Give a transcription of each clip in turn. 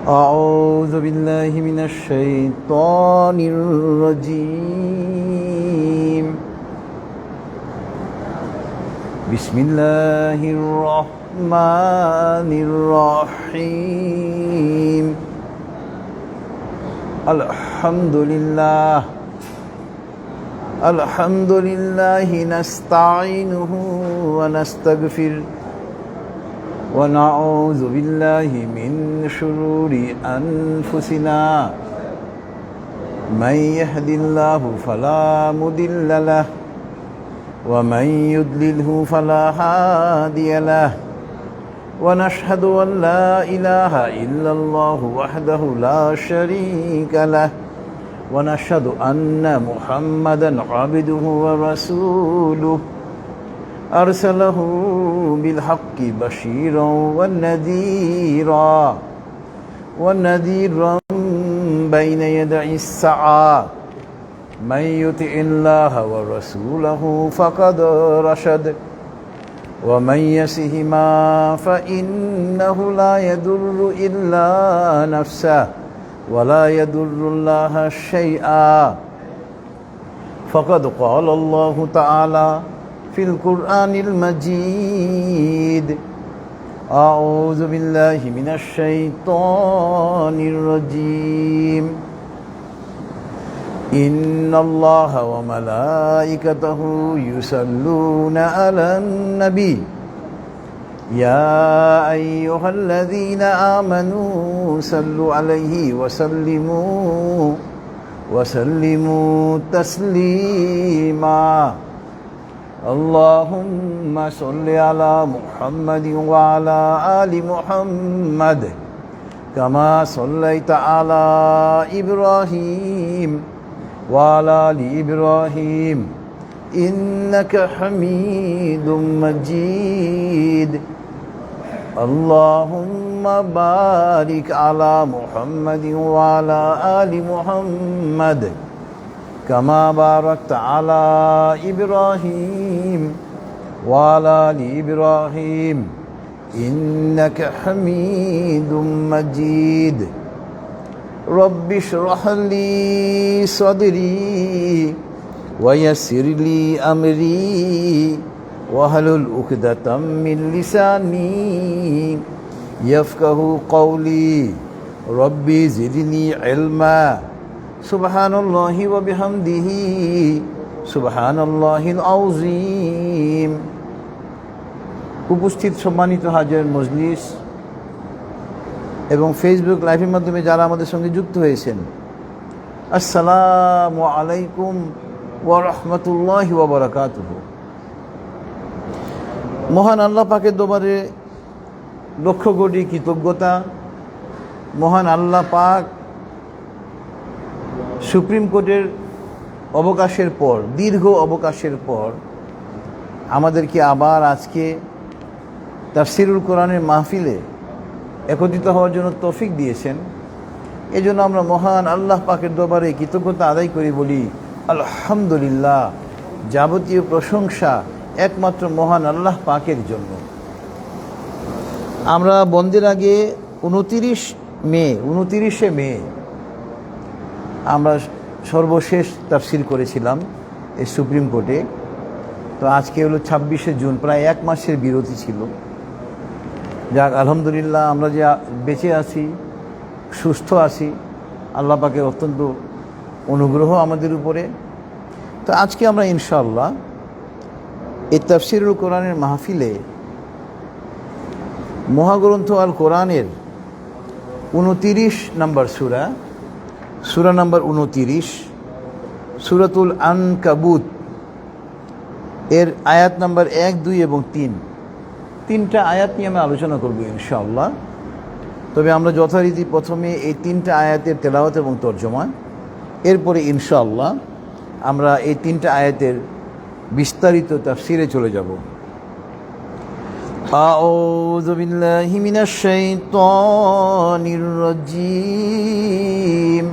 أعوذ بالله من الشيطان الرجيم. بسم الله الرحمن الرحيم. الحمد لله نستعينه ونستغفره ونعوذ بالله من شرور أنفسنا. من يهد الله فلا مضل له ومن يضلله فلا هادي له. ونشهد أن لا إله إلا الله وحده لا شريك له ونشهد أن محمدا عبده ورسوله أرسله بالحق بشيرا ونذيرا بين يدي الساعة. من يطع الله ورسوله فقد رشد ومن يعصهما فإنه لا يضر إلا نفسه ولا يضر الله شيئا. فقد قال الله تعالى في القرآن المجيد: أعوذ بالله من الشيطان الرجيم. إن الله وملائكته يصلون على النبي يا أيها الذين آمنوا صلوا عليه وسلموا تسليما. اللهم صل على محمد وعلى آل محمد كما صليت على إبراهيم وعلى آل إبراهيم إنك حميد مجيد. اللهم بارك على محمد وعلى آل محمد كما باركت على إبراهيم وعلى آل إبراهيم إنك حميد مجيد. رب اشرح لي صدري ويسر لي أمري واحلل عقدة من لساني يفقه قولي. ربي زدني علما. সুবহানাল্লাহি ওয়া বিহামদিহি সুবহানাল্লাহিল আযীম। উপস্থিত সম্মানিত হাজির মজলিস এবং ফেসবুক লাইভের মাধ্যমে যারা আমাদের সঙ্গে যুক্ত হয়েছেন, আসসালামু আলাইকুম ওয়া রাহমাতুল্লাহি ওয়া বারাকাতুহু। মহান আল্লাহ পাকের দরবারে লক্ষ কোটি কৃতজ্ঞতা। মহান আল্লাহ পাক সুপ্রিম কোর্টের অবকাশের পর, দীর্ঘ অবকাশের পর আমাদেরকে আবার আজকে তাফসিরুল কোরআনের মাহফিলে একত্রিত হওয়ার জন্য তৌফিক দিয়েছেন। এজন্য আমরা মহান আল্লাহ পাকের দরবারে কৃতজ্ঞতা আদায় করি, বলি আলহামদুলিল্লাহ। যাবতীয় প্রশংসা একমাত্র মহান আল্লাহ পাকের জন্য। আমরা বন্ধের আগে 29শে মে আমরা সর্বশেষ তাফসির করেছিলাম এই সুপ্রিম কোর্টে। তো আজকে হলো 26শে জুন, প্রায় এক মাসের বিরতি ছিল। যাক, আলহামদুলিল্লাহ, আমরা যে বেঁচে আছি, সুস্থ আছি, আল্লাহ পাকের অত্যন্ত অনুগ্রহ আমাদের উপরে। তো আজকে আমরা ইনশাআল্লাহ এই তাফসিরুল কোরআনের মাহফিলে মহাগ্রন্থ আল কোরআনের 29 নম্বর সূরা নম্বর 29, সূরাতুল আনকাবুত এর আয়াত নম্বর 1, 2 এবং 3, তিনটা আয়াত নিয়ে আমরা আলোচনা করব ইনশাআল্লাহ। তবে আমরা যথারীতি প্রথমে এই তিনটা আয়াতের তেলাওয়াত এবং তরজমা, এরপরে ইনশাআল্লাহ আমরা এই তিনটা আয়াতের বিস্তারিত তাফসিরে চলে যাব। আউযু বিল্লাহি মিনাশ শাইতানির রাজীম।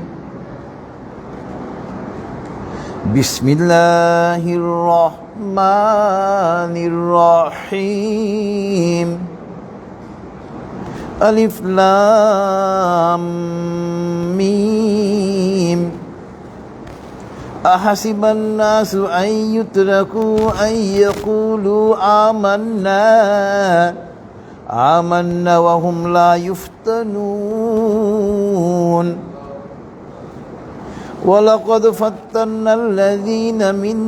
বিসমিল্লাহির রহমানির রহিম। আলিফ লাম মিম আহাসিবান নাসু আন ইউতরাকু আন ইয়াকুলু আমান্না ওয়া হুম লা ইফতানুন ওয়ালাকাদ ফাত্তানাল্লাযীনা মিন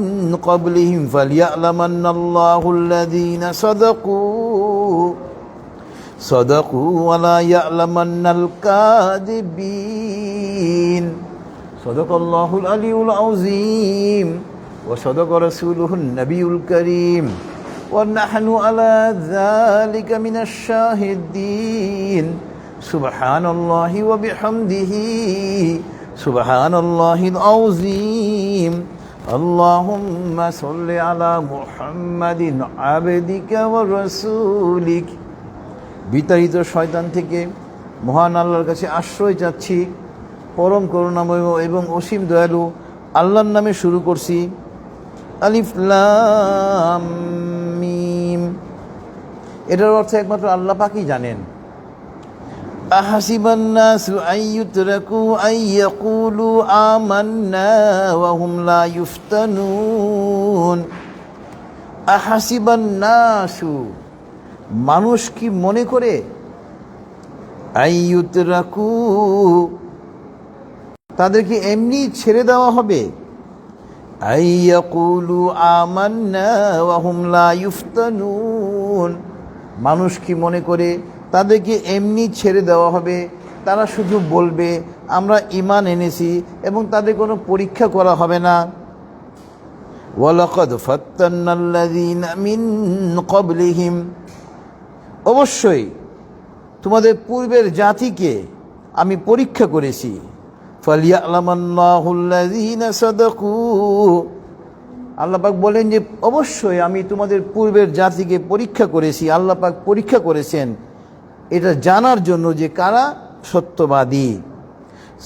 ক্বাবলিহিম ফালিয়া'লামান্নাল্লাহুল্লাযীনা সাদাকু ওয়া লা ইয়া'লামান্নাল কাযিবিন। সাদাকাল্লাহুল আলিয়্যুল আযীম ওয়া সাদাকা রাসূলুহুন নাবিয়্যুল কারীম ওয়া নাহনু আলা যালিকা মিনাশ শাহিদিন। সুবহানাল্লাহি ওয়া বিহামদিহি সুবহানাল্লাহিল আযীম। আল্লাহুম্মা সাল্লি আলা মুহাম্মাদিন আবদিকা ওয়া রাসূলিক। বিতাড়িত শয়তান থেকে মহান আল্লাহর কাছে আশ্রয় চাচ্ছি, পরম করুণাময় এবং অসীম দয়ালু আল্লাহর নামে শুরু করছি। আলিফ লাম মিম। এটার অর্থ একমাত্র আল্লাহ পাকই জানেন। আহাসিবান নাসু আন ইউতরাকু আন ইয়াকুলু আমান্না ওয়া হুম লা ইফতানুন। আহাসিবান নাসু, মানুষ কি মনে করে, আন ইউতরাকু, তাদেরকে এমনি ছেড়ে দেওয়া হবে, আন ইয়াকুলু আমান্না ওয়া হুম লা ইফতানুন, মানুষ কি মনে করে তাদেরকে এমনি ছেড়ে দেওয়া হবে, তারা শুধু বলবে আমরা ঈমান এনেছি এবং তাদের কোনো পরীক্ষা করা হবে না। ওয়ালাকাদ ফাত্তানাল্লাযীনা মিন ক্বাবলিহিম, অবশ্যই তোমাদের পূর্বের জাতিকে আমি পরীক্ষা করেছি। ফালিয়া'লামান্নাহুল্লাযীনা সাদাকু, আল্লাহ পাক বলেন যে অবশ্যই আমি তোমাদের পূর্বের জাতিকে পরীক্ষা করেছি। আল্লাহ পাক পরীক্ষা করেছেন এটা জানার জন্য যে কারা সত্যবাদী।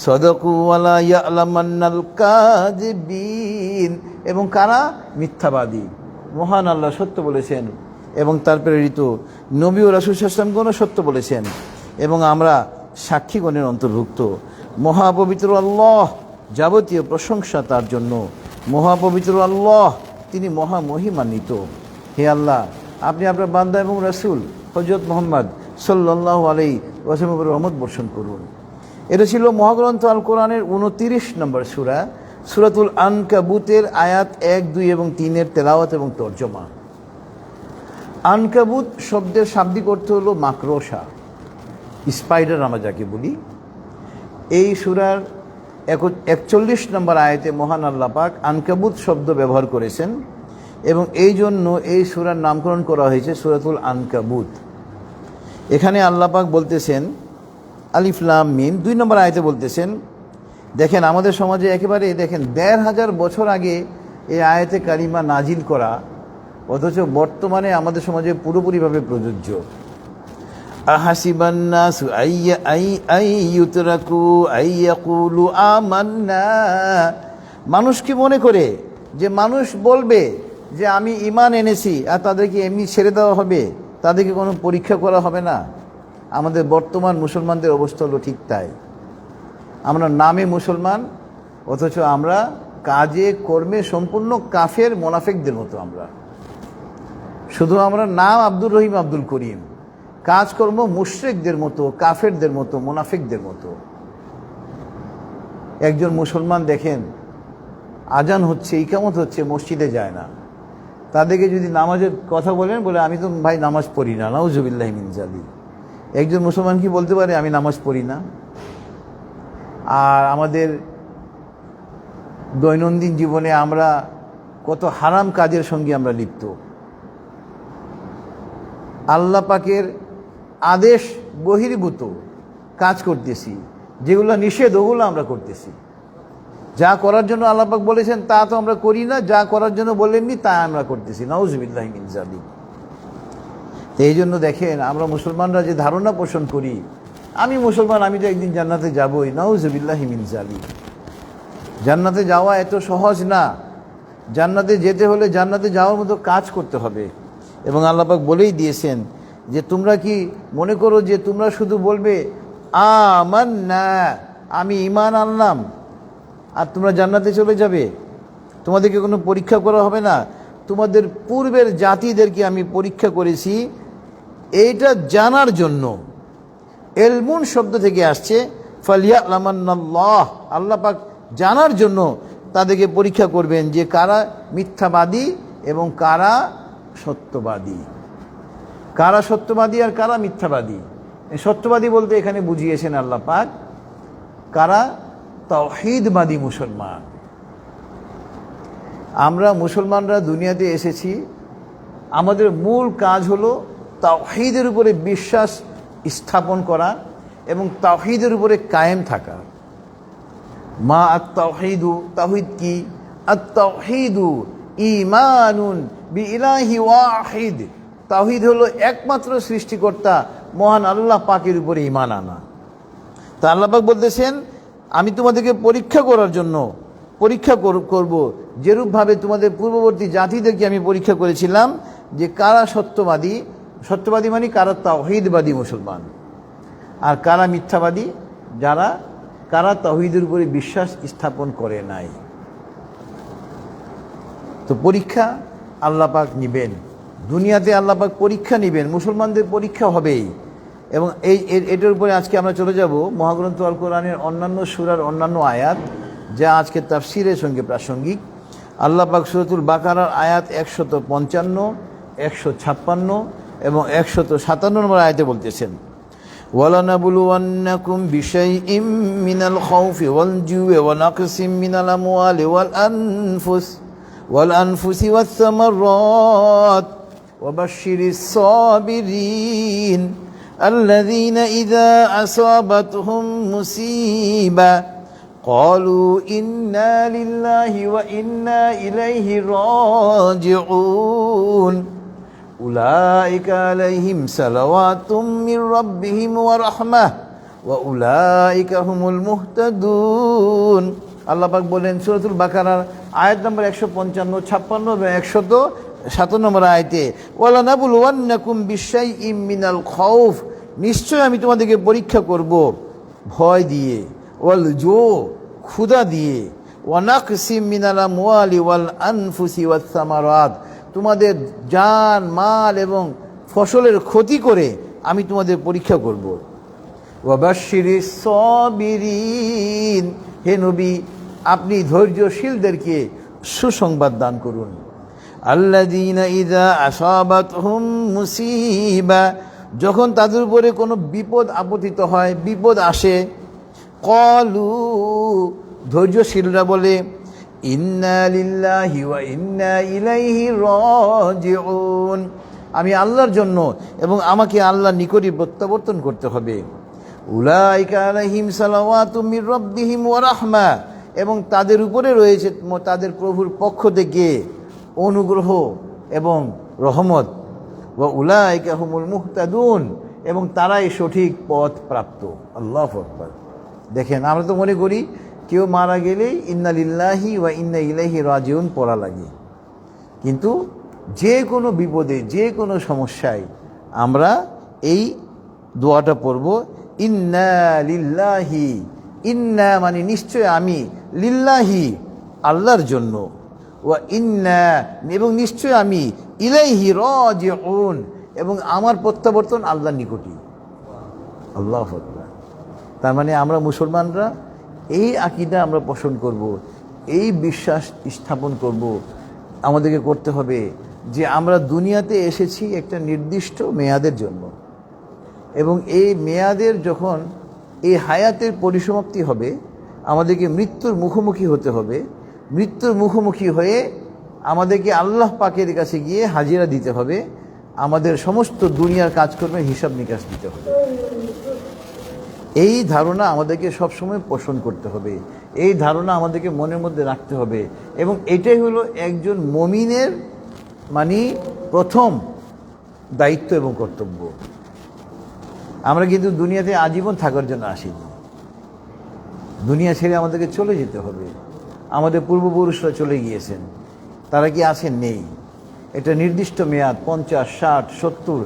সাদাকু ওয়া লা ইয়া'লামান্নাল কাযিবিন, এবং কারা মিথ্যাবাদী। মহান আল্লাহ সত্য বলেছেন এবং তার প্রেরিত নবী ও রাসূল সাল্লাল্লাহু আলাইহি ওয়াসাল্লাম সত্য বলেছেন এবং আমরা সাক্ষীগণের অন্তর্ভুক্ত। মহাপবিত্র আল্লাহ, যাবতীয় প্রশংসা তার জন্য। মহাপবিত্র আল্লাহ, তিনি মহামহিমান্বিত। হে আল্লাহ, আপনি আপনার বান্দা এবং রাসূল হযরত মুহাম্মদ সাল্লাল্লাহু আলাইহি ওয়াসাল্লামের রহমত বর্ষণ করুন। এটা ছিল মহাগ্রন্থ আল কোরআনের 29 নম্বর সূরা, সূরাতুল আনকাবুতের আয়াত 1, 2 এবং 3 তেলাওয়াত এবং তরজমা। আনকাবুত শব্দের শাব্দিক অর্থ হলো মাকড়সা, স্পাইডার আমরা যাকে বলি। এই সূরার 41 নম্বর আয়াতে মহান আল্লাহ পাক আনকাবুত শব্দ ব্যবহার করেছেন এবং এই জন্য এই সূরার নামকরণ করা হয়েছে সূরাতুল আনকাবুত। এখানে আল্লাহ পাক বলতেছেন আলিফ লাম মিম, 2 নম্বর আয়াতে বলতেছেন, দেখেন আমাদের সমাজে একেবারে দেখেন 1500 বছর আগে এই আয়াতে কারিমা নাজিল করা, অথচ বর্তমানে আমাদের সমাজে পুরোপুরিভাবে প্রযোজ্য। আহাসিবান নাসু আন ইউতরাকু আন ইয়াকুলু আমান্না, মানুষ কি মনে করে যে মানুষ বলবে যে আমি ঈমান এনেছি আর তাদেরকে এমনি ছেড়ে দেওয়া হবে, তাদেরকে কোনো পরীক্ষা করা হবে না। আমাদের বর্তমান মুসলমানদের অবস্থা হলো ঠিক তাই। আমরা নামে মুসলমান, অথচ আমরা কাজে কর্মে সম্পূর্ণ কাফের মোনাফেকদের মতো। আমরা শুধু আমরা নাম আব্দুর রহিম আব্দুল করিম, কাজকর্ম মুশরিকদের মতো, কাফেরদের মতো, মোনাফেকদের মতো। একজন মুসলমান দেখেন আজান হচ্ছে, ইকামত হচ্ছে, মসজিদে যায় না। তাদেরকে যদি নামাজের কথা বলেন, বলে আমি তো ভাই নামাজ পড়ি না, নাউজুবিল্লাহি মিন যালিক। একজন মুসলমান কি বলতে পারে আমি নামাজ পড়ি না? আর আমাদের দৈনন্দিন জীবনে আমরা কত হারাম কাজের সঙ্গে আমরা লিপ্ত। আল্লাহ পাকের আদেশ বহির্ভূত কাজ করতেছি, যেগুলো নিষেধ ওগুলো আমরা করতেছি। যা করার জন্য আল্লাহ পাক বলেছেন তা তো আমরা করি না, যা করার জন্য বলেননি তা আমরা করতেছি। নাউজুবিল্লাহি মিন যালিক। এই জন্য দেখেন আমরা মুসলমানরা যে ধারণা পোষণ করি আমি মুসলমান, আমি তো একদিন জান্নাতে যাবই, নাউজুবিল্লাহি মিন যালিক। জান্নাতে যাওয়া এত সহজ না। জান্নাতে যেতে হলে জান্নাতে যাওয়ার মতো কাজ করতে হবে। এবং আল্লাহ পাক বলেই দিয়েছেন যে তোমরা কি মনে করো যে তোমরা শুধু বলবে আমান্না, আমি ঈমান আনলাম, আর তোমরা জান্নাতে চলে যাবে? তোমাদেরকে কোনো পরীক্ষা করা হবে না? তোমাদের পূর্বের জাতিদেরকে আমি পরীক্ষা করেছি এইটা জানার জন্য। এলমুন শব্দ থেকে আসছে ফালিয়ালামান্নাল্লাহ, আল্লাহ পাক জানার জন্য তাদেরকে পরীক্ষা করবেন যে কারা মিথ্যাবাদী এবং কারা সত্যবাদী, কারা সত্যবাদী আর কারা মিথ্যাবাদী। সত্যবাদী বলতে এখানে বুঝিয়েছেন আল্লাহ পাক কারা তাওহীদবাদী মুসলমান। আমরা মুসলমানরা দুনিয়াতে এসেছি, আমাদের মূল কাজ হলো তাওহীদের উপরে বিশ্বাস স্থাপন করা এবং তাওহীদের উপরে কায়েম থাকা। মা আত-তাওহীদু, তাওহীদ কি? আত-তাওহীদু ঈমানুন বিইলাহি ওয়াহিদ, তাওহীদ হলো একমাত্র সৃষ্টিকর্তা মহান আল্লাহ পাকের উপরে ঈমান আনা। তা আল্লাহ পাক বলতেছেন আমি তোমাদেরকে পরীক্ষা করার জন্য পরীক্ষা করব, যেরূপভাবে তোমাদের পূর্ববর্তী জাতিদেরকে আমি পরীক্ষা করেছিলাম যে কারা সত্যবাদী। সত্যবাদী মানে কারা তাওহীদবাদী মুসলমান, আর কারা মিথ্যাবাদী, কারা তাওহীদের উপরে বিশ্বাস স্থাপন করে নাই। তো পরীক্ষা আল্লাহ পাক নিবেন, দুনিয়াতে আল্লাহ পাক পরীক্ষা নিবেন, মুসলমানদের পরীক্ষা হবেই। এবং এটার উপরে আজকে আমরা চলে যাব মহাগ্রন্থ আল কোরআনের অন্যান্য সূরার অন্যান্য আয়াত, যা আজকে তাফসীরের সঙ্গে প্রাসঙ্গিক। আল্লাহ পাক সূরাতুল বাকারার আয়াত 155, 156 এবং 157 নম্বর আয়াতে বলতেছেন ওয়ালানাবলুওয়ান্নাকুম বিশাইইম মিনাল খাউফি ওয়াল জুই ওয়া নাকসিম মিনাল আমওয়ালি ওয়াল আনফুসি ওয়াস সামারাত ওয়া বাশশিরিস সাবিরিন আল্লাযীনা ইযা আসাবাতহুম মুসিবা ক্বালু ইন্না লিল্লাহি ওয়া ইন্না ইলাইহি রাজিউন উলাইকা আলাইহিম সালাওয়াতুম মির রাব্বিহিম ওয়া রাহমাহ ওয়া উলাইকা হুমুল মুহতাদুন। আল্লাহ পাক বলেন সূরাতুল বাকারার আয়াত নম্বর 155, 56 এবং 157 নম্বর আয়াতে ওয়ালানাবলুওয়ান্নাকুম বিশাইইম মিনাল খাউফ, নিশ্চয় আমি তোমাদেরকে পরীক্ষা করব ভয় দিয়ে, ওয়াল জু, ক্ষুধা দিয়ে, ওয়া নাকসিম মিনাল আমওয়ালি ওয়াল আনফুসি ওয়াস সামারাত, তোমাদের জান মাল এবং ফসলের ক্ষতি করে আমি তোমাদের পরীক্ষা করব। ওয়া বাশশিরিস সাবিরিন, হে নবী আপনি ধৈর্যশীলদেরকে সুসংবাদ দান করুন। আল্লাযীনা ইযা আসাবাতহুম মুসিবা, যখন তাদের উপরে কোনো বিপদ আপতিত হয়, বিপদ আসে, ক্বালু, ধৈর্যশীলরা বলে ইন্না লিল্লাহি ওয়া ইন্না ইলাইহি রাজিউন, আমি আল্লাহর জন্য এবং আমাকে আল্লাহর নিকটই প্রত্যাবর্তন করতে হবে। উলাইকা আলাইহিম সালাওয়াতুম মির রাব্বিহিম ওয়া রাহমাহ, এবং তাদের উপরে রয়েছে তাদের প্রভুর পক্ষ থেকে অনুগ্রহ এবং রহমত। ওয়া উলাইকা হুমুল মুহতাদুন, এবং তারাই সঠিক পথ প্রাপ্ত। আল্লাহু আকবার। দেখেন আমরা তো মনে করি কেউ মারা গেলেই ইন্না লিল্লাহি ওয়া ইন্না ইলাইহি রাজিউন পড়া লাগে, কিন্তু যে কোনো বিপদে যে কোনো সমস্যায় আমরা এই দোয়াটা পড়ব, ইন্না লিল্লাহি, ইন্না মানে নিশ্চয় আমি, লিল্লাহি আল্লাহর জন্য, ওয়া ইন্না এবং নিশ্চয় আমি, ইলাইহি রাজিউন এবং আমার প্রত্যাবর্তন আল্লাহর নিকটই। আল্লাহু আকবার। তার মানে আমরা মুসলমানরা এই আকীদা আমরা পোষণ করব, এই বিশ্বাস স্থাপন করব। আমাদেরকে করতে হবে যে আমরা দুনিয়াতে এসেছি একটা নির্দিষ্ট মেয়াদের জন্য, এবং এই মেয়াদের যখন এই হায়াতের পরিসমাপ্তি হবে আমাদেরকে মৃত্যুর মুখোমুখি হতে হবে। মৃত্যুর মুখোমুখি হয়ে আমাদেরকে আল্লাহ পাকের কাছে গিয়ে হাজিরা দিতে হবে, আমাদের সমস্ত দুনিয়ার কাজকর্মের হিসাব নিকাশ দিতে হবে। এই ধারণা আমাদেরকে সবসময় পোষণ করতে হবে, এই ধারণা আমাদেরকে মনের মধ্যে রাখতে হবে, এবং এটাই হলো একজন মুমিনের মানে প্রথম দায়িত্ব এবং কর্তব্য। আমরা কিন্তু দুনিয়াতে আজীবন থাকার জন্য আসিনি, দুনিয়া ছেড়ে আমাদেরকে চলে যেতে হবে। আমাদের পূর্বপুরুষরা চলে গিয়েছেন, তারা কি আছেন? নেই। এটা নির্দিষ্ট মেয়াদ, 50, 60, 70,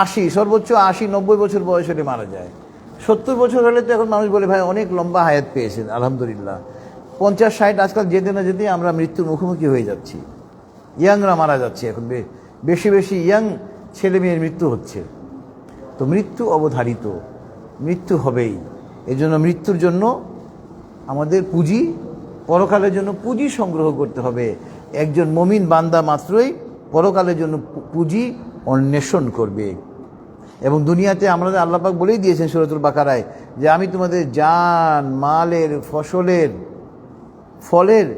80, সর্বোচ্চ 80-90 বছর বয়স হলে মারা যায়। 70 বছর হলে তো এখন মানুষ বলে ভাই অনেক লম্বা হায়াত পেয়েছেন, আলহামদুলিল্লাহ। 50-60 আজকাল যেতে না যেতে আমরা মৃত্যুর মুখোমুখি হয়ে যাচ্ছি। ইয়াংরা মারা যাচ্ছে এখন, বেশি বেশি ইয়াং ছেলে মেয়ের মৃত্যু হচ্ছে। তো মৃত্যু অবধারিত, মৃত্যু হবেই। এই জন্য মৃত্যুর জন্য আমাদের পুঁজি, পরকালের জন্য পুঁজি সংগ্রহ করতে হবে। একজন মুমিন বান্দা মাত্রই পরকালের জন্য পুঁজি অন্বেষণ করবে। এবং দুনিয়াতে আমরা আল্লাহ পাক বলেই দিয়েছেন সূরাতুল বাকারায় যে আমি তোমাদের জান, মালের, ফলের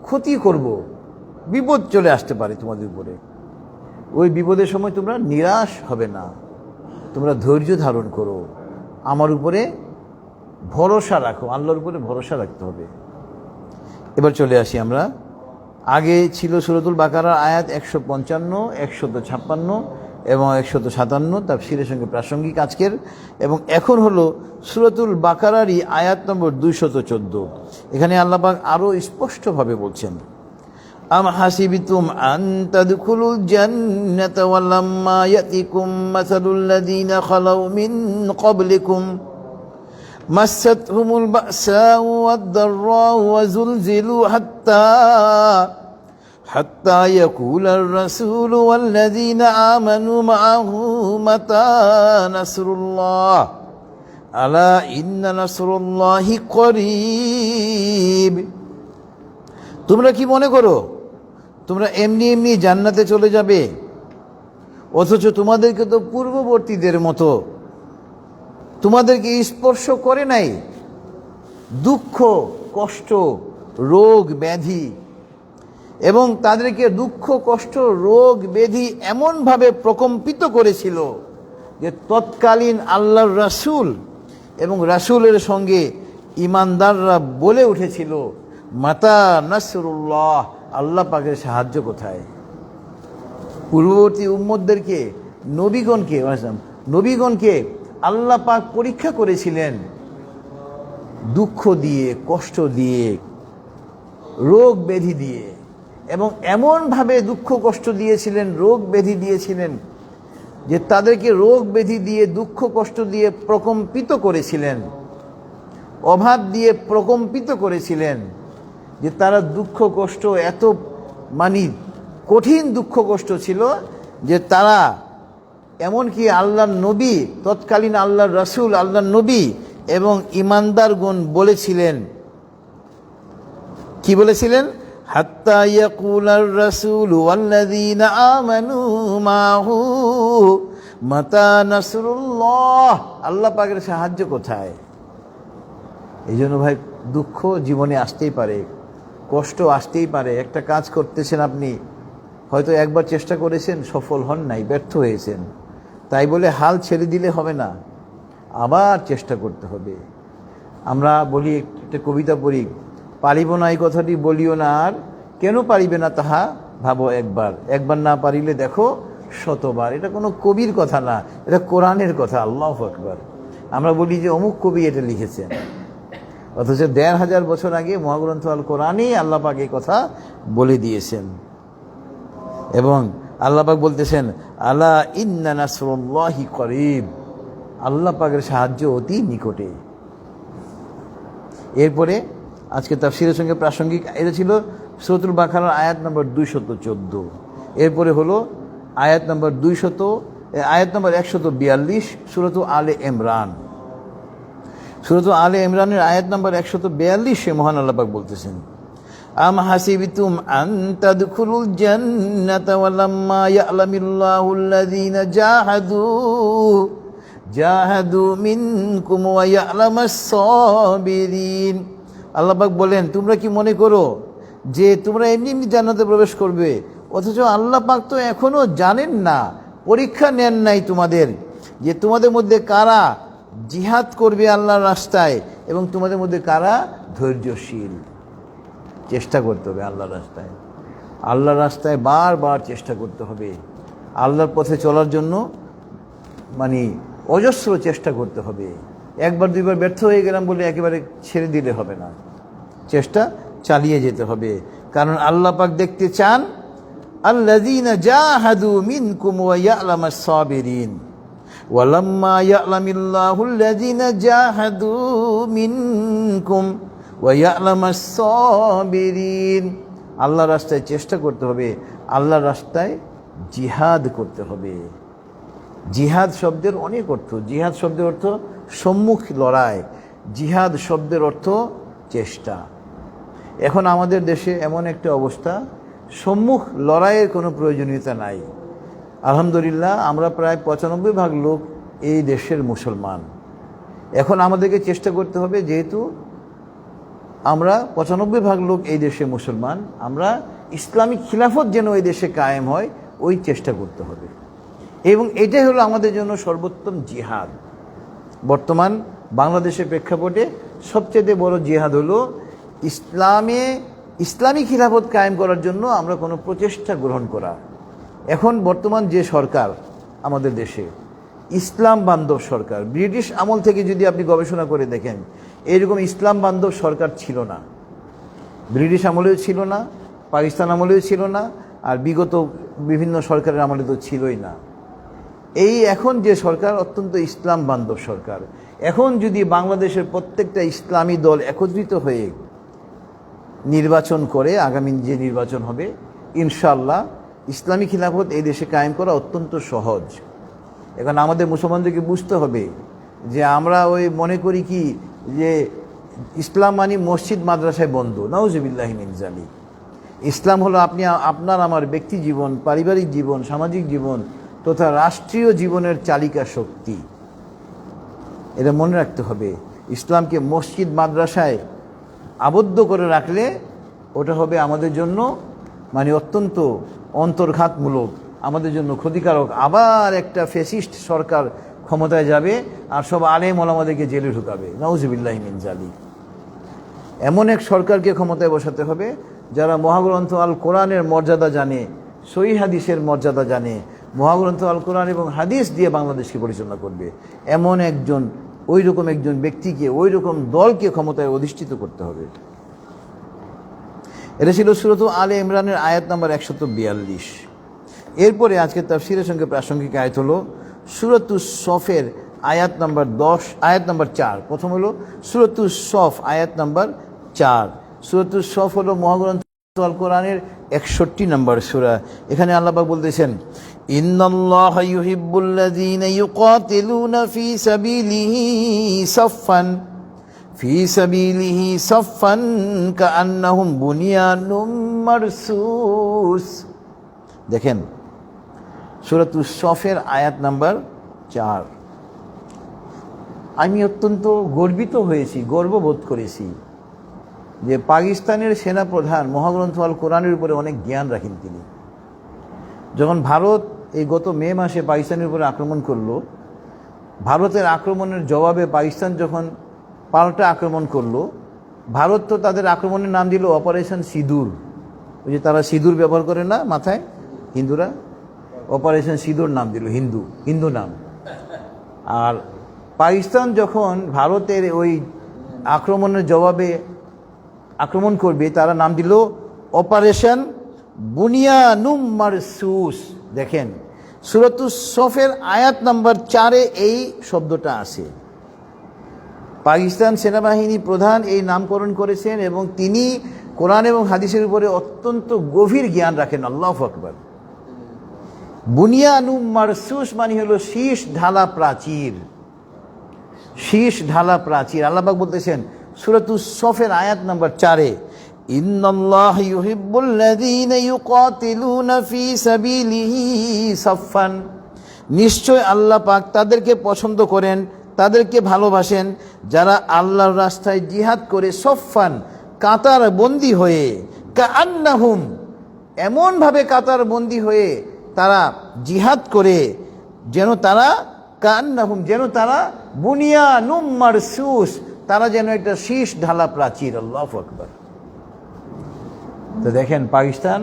ক্ষতি করব, বিপদ চলে আসতে পারে তোমাদের উপরে। ওই বিপদের সময় তোমরা নিরাশ হবে না, তোমরা ধৈর্য ধারণ করো, আমার উপরে ভরসা রাখো, আল্লাহর উপরে ভরসা রাখতে হবে। এবার চলে আসি আমরা, আগে ছিল সূরাতুল বাকারার আয়াত 155, 156 এবং 157 তাফসীরের সঙ্গে প্রাসঙ্গিক আজকের। এবং এখন হলো সূরাতুল বাকারারই আয়াত নম্বর 214। এখানে আল্লাহ পাক আরও স্পষ্টভাবে বলছেন, আম হাসিবতুম আন তাদখুলুল জান্নাতা ওয়ালাম্মা ইয়াতিকুম মাসালুল লাযীনা খালাউ মিন ক্বাবলিকুম মাসাতহুমুল বা'সাউ ওয়াদ-দাররাউ ওয়া যুলজিলু হাত্তা ইয়াকুলার রাসূলু ওয়াল্লাযীনা আমানু মা'আহু মাতা নাসরুল্লাহ আলা ইন্না নাসরুল্লাহি করিব। তোমরা কি মনে করো তোমরা এমনি এমনি জান্নাতে চলে যাবে, অথচ তোমাদেরকে তো পূর্ববর্তীদের মতো তোমাদেরকে স্পর্শ করে নাই দুঃখ, কষ্ট, রোগ, ব্যাধি। এবং তাদেরকে দুঃখ, কষ্ট, রোগ, ব্যাধি এমনভাবে প্রকম্পিত করেছিল যে তৎকালীন আল্লাহর রাসূল এবং রাসূলের সঙ্গে ইমানদাররা বলে উঠেছিল, মাতা নাসরুল্লাহ, আল্লাহ পাকের সাহায্য কোথায়? পূর্ববর্তী উম্মতদেরকে, নবীগণকে আল্লাহ পাক পরীক্ষা করেছিলেন দুঃখ দিয়ে, কষ্ট দিয়ে, রোগ ব্যাধি দিয়ে। এবং এমনভাবে দুঃখ কষ্ট দিয়েছিলেন, রোগ ব্যাধি দিয়েছিলেন যে তাদেরকে রোগ ব্যাধি দিয়ে, দুঃখ কষ্ট দিয়ে প্রকম্পিত করেছিলেন, অভাব দিয়ে প্রকম্পিত করেছিলেন যে তারা দুঃখ কষ্ট এত কঠিন দুঃখ কষ্ট ছিল যে তারা এমনকি আল্লাহর নবী, তৎকালীন আল্লাহর রাসূল, আল্লাহর নবী এবং ঈমানদারগণ বলেছিলেন, কি বলেছিলেন? হাত্তা ইয়াকুলার রাসূলু ওয়াল্লাযীনা আমানু মাহু মাতা নাসরুল্লাহ, আল্লাহ পাকের সাহায্য কোথায়? এই জন্য ভাই দুঃখ জীবনে আসতেই পারে, কষ্ট আসতেই পারে। একটা কাজ করতেছেন আপনি, হয়তো একবার চেষ্টা করেছেন, সফল হন নাই, ব্যর্থ হয়েছেন, তাই বলে হাল ছেড়ে দিলে হবে না, আবার চেষ্টা করতে হবে। আমরা বলি, একটা কবিতা পড়ি, পারিব না এই কথাটি বলিও না আর, কেন পারিবে না তাহা ভাবো একবার, একবার না পারিলে দেখো শতবার। এটা কোনো কবির কথা না, এটা কোরআনের কথা। আল্লাহু আকবার। আমরা বলি যে অমুক কবি এটা লিখেছেন, অথচ ১৫০০ বছর আগে মহাগ্রন্থ আল কোরআনেই আল্লাহ পাক এই কথা বলে দিয়েছেন। এবং আল্লাহ পাক বলতেছেন, আলা ইন্না নাসরুল্লাহি করিব, আল্লাহ পাকের সাহায্য অতি নিকটে। এরপরে আজকে তাফসীরের সঙ্গে প্রাসঙ্গিক, এটা ছিল সূরাতুল বাকারার আয়াত নম্বর 214। এরপরে হলো আয়াত নম্বর 142 সূরাতুল আলে ইমরান। সূরাতুল আলে ইমরানের আয়াত নম্বর 142 মহান আল্লাহ পাক বলতেছেন, আম হাসিবতুম আন তাদখুলুল জান্নাতা ওয়ালাম্মা ইয়া'লামিল্লাহুল্লাযীনা জাহাদু মিনকুম ওয়া ইয়া'লামাস সাবিরিন। আল্লাহ পাক বলেন, তোমরা কি মনে করো যে তোমরা এমনি এমনি জান্নাতে প্রবেশ করবে, অথচ আল্লাহ পাক তো এখনো জানেন না, পরীক্ষা নেন নাই তোমাদের, যে তোমাদের মধ্যে কারা জিহাদ করবে আল্লাহর রাস্তায় এবং তোমাদের মধ্যে কারা ধৈর্যশীল। চেষ্টা করতে হবে আল্লাহর রাস্তায়, আল্লাহর রাস্তায় বারবার চেষ্টা করতে হবে। আল্লাহর পথে চলার জন্য অজস্র চেষ্টা করতে হবে। একবার দুইবার ব্যর্থ হয়ে গেলাম বলে একেবারে ছেড়ে দিলে হবে না, চেষ্টা চালিয়ে যেতে হবে। কারণ আল্লাহ পাক দেখতে চান আল্লাযীনা জাহাদু মিনকুম ওয়া ইয়ালামাস সাবিরিন ওয়ালাম্মা ইয়ালামিল্লাহুল্লাযীনা জাহাদু মিনকুম ওয়া ইয়ালামাস সাবিরিন। আল্লাহর রাস্তায় চেষ্টা করতে হবে, আল্লাহর রাস্তায় জিহাদ করতে হবে। জিহাদ শব্দের অনেক অর্থ। জিহাদ শব্দের অর্থ সম্মুখ লড়াই, জিহাদ শব্দের অর্থ চেষ্টা। এখন আমাদের দেশে এমন একটা অবস্থা, সম্মুখ লড়াইয়ের কোনো প্রয়োজনীয়তা নাই। আলহামদুলিল্লাহ, আমরা প্রায় 95% লোক এই দেশের মুসলমান। এখন আমাদেরকে চেষ্টা করতে হবে, যেহেতু আমরা 95% লোক এই দেশে মুসলমান, আমরা ইসলামিক খিলাফত যেন এই দেশে কায়েম হয় ওই চেষ্টা করতে হবে। এবং এটাই হলো আমাদের জন্য সর্বোত্তম জিহাদ। বর্তমান বাংলাদেশের প্রেক্ষাপটে সবচেয়ে বড় জিহাদ হলো ইসলামী খিলাফত কায়েম করার জন্য আমরা কোনো প্রচেষ্টা গ্রহণ করা। এখন বর্তমান যে সরকার আমাদের দেশে, ইসলাম বান্ধব সরকার। ব্রিটিশ আমল থেকে যদি আপনি গবেষণা করে দেখেন, এরকম ইসলাম বান্ধব সরকার ছিল না। ব্রিটিশ আমলেও ছিল না, পাকিস্তান আমলেও ছিল না, আর বিগত বিভিন্ন সরকারের আমলে তো ছিলই না। এই এখন যে সরকার অত্যন্ত ইসলাম বান্ধব সরকার। এখন যদি বাংলাদেশের প্রত্যেকটা ইসলামী দল একত্রিত হয়ে নির্বাচন করে, আগামী যে নির্বাচন হবে, ইনশাআল্লাহ ইসলামী খিলাফত এই দেশে কায়েম করা অত্যন্ত সহজ। এখন আমাদের মুসলমানদেরকে বুঝতে হবে যে আমরা ওই মনে করি কি যে ইসলাম মানে মসজিদ মাদ্রাসায় বন্ধ। নাউজুবিল্লাহি মিন যালিক। ইসলাম হলো আপনার আমার ব্যক্তি জীবন, পারিবারিক জীবন, সামাজিক জীবন তথা রাষ্ট্রীয় জীবনের চালিকা শক্তি। এটা মনে রাখতে হবে। ইসলামকে মসজিদ মাদ্রাসায় আবদ্ধ করে রাখলে ওটা হবে আমাদের জন্য মানে অত্যন্ত অন্তর্ঘাতমূলক, আমাদের জন্য ক্ষতিকারক। আবার একটা ফ্যাসিস্ট সরকার ক্ষমতায় যাবে আর সব আলেম ওলামাদেরকে জেলে ঢুকাবে। নাউজুবিল্লাহি মিন যালিক। এমন এক সরকারকে ক্ষমতায় বসাতে হবে যারা মহাগ্রন্থ আল কোরআনের মর্যাদা জানে, সহিহ হাদিসের মর্যাদা জানে, মহাগ্রন্থ আল কোরআন এবং হাদিস দিয়ে বাংলাদেশকে পরিচালনা করবে। এমন একজন, ওই রকম একজন ব্যক্তিকে, ওই রকম দলকে ক্ষমতায় অধিষ্ঠিত করতে হবে। এটা ছিল সূরা আলে ইমরানের আয়াত নাম্বার 142। এরপরে আজকে তাফসীরের সঙ্গে প্রাসঙ্গিক আয়াত হলো সূরা সফের আয়াত নাম্বার 10, আয়াত নাম্বার 4। প্রথম হলো সূরা সফ আয়াত নাম্বার 4। সূরা সফ হলো মহাগ্রন্থ আল কোরআনের 61 নম্বর সূরা। এখানে আল্লাহ পাক বলতেছেন, ইন্নাল্লাহা ইউহিব্বুল্লাযীনা ইউকাতিলুনা ফী সাবিলিহি সাফফান কাআন্নাহুম বুনিয়ানুম মারসুস। দেখেন সূরা সফের আয়াত নাম্বার 4। আমি অত্যন্ত গর্বিত হয়েছি, গর্ববোধ করেছি যে পাকিস্তানের সেনাপ্রধান মহাগ্রন্থ আল কোরআনের উপরে অনেক জ্ঞান রাখেন তিনি। যখন ভারত এই গত মে মাসে পাকিস্তানের উপরে আক্রমণ করলো, ভারতের আক্রমণের জবাবে পাকিস্তান যখন পাল্টা আক্রমণ করলো, ভারত তো তাদের আক্রমণের নাম দিল অপারেশন সিঁদুর। ওই যে তারা সিঁদুর ব্যবহার করে না মাথায়, হিন্দুরা, অপারেশন সিঁদুর নাম দিল, হিন্দু নাম। আর পাকিস্তান যখন ভারতের ওই আক্রমণের জবাবে আক্রমণ করবে, তারা নাম দিল অপারেশন বুনিয়ানুম মারসুস। দেখেন সূরা সফের আয়াত নাম্বার 4-এ এই শব্দটা আছে। পাকিস্তান সেনাবাহিনী প্রধান এই নামকরণ করেছেন এবং তিনি কোরআন এবং হাদিসের উপরে অত্যন্ত গভীর জ্ঞান রাখেন। আল্লাহু আকবার। বুনিয়ানুম মারসুস মানে হলো শীষ ঢালা প্রাচীর, শীষ ঢালা প্রাচীর। আল্লাহ পাক বলতেছেন সূরা সফের আয়াত নাম্বার 4-এ, ইন্নাল্লাহা ইউহিব্বুল্লাযীনা ইউকাতিলুনা ফী সাবিলিহি সাফফান। নিশ্চয় আল্লাহ পাক তাদেরকে পছন্দ করেন, তাদেরকে ভালোবাসেন যারা আল্লাহর রাস্তায় জিহাদ করে, সফফান কাতার বন্দী হয়ে, কাআন্নাহুম এমনভাবে কাতার বন্দী হয়ে তারা জিহাদ করে যেন তারা, কাআন্নাহুম যেন তারা বুনিয়ানুম মারসুস, তারা যেন একটা শীষ ঢালা প্রাচীর। আল্লাহু আকবার। তো দেখেন পাকিস্তান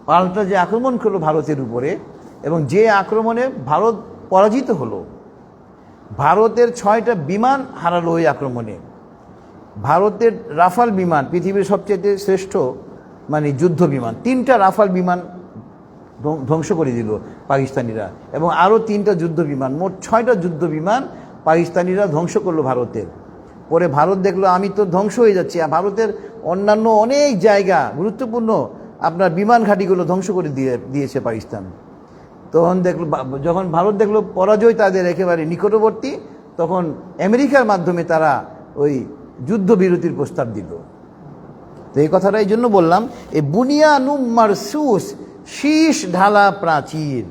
পাল্টা যে আক্রমণ করলো ভারতের উপরে, এবং যে আক্রমণে ভারত পরাজিত হলো, ভারতের 6টা বিমান হারালো ওই আক্রমণে। ভারতের রাফাল বিমান, পৃথিবীর সবচেয়ে শ্রেষ্ঠ মানে যুদ্ধ বিমান, 3টা রাফাল বিমান ধ্বংস করে দিল পাকিস্তানিরা, এবং আরও 3টা যুদ্ধ বিমান, মোট 6টা যুদ্ধ বিমান পাকিস্তানিরা ধ্বংস করলো ভারতের। পরে ভারত দেখলো আমি তো ধ্বংস হয়ে যাচ্ছি, আর ভারতের অন্যান্য অনেক জায়গা গুরুত্বপূর্ণ আপনার বিমান ঘাঁটিগুলো ধ্বংস করে দিয়েছে পাকিস্তান। তখন দেখলো, যখন ভারত দেখলো পরাজয় তাদের একেবারে নিকটবর্তী, তখন আমেরিকার মাধ্যমে তারা ওই যুদ্ধবিরতির প্রস্তাব দিল। তো এই কথাটা এই জন্য বললাম, এই বুনিয়ানুম মারসুস, শীষ ঢালা প্রাচীর।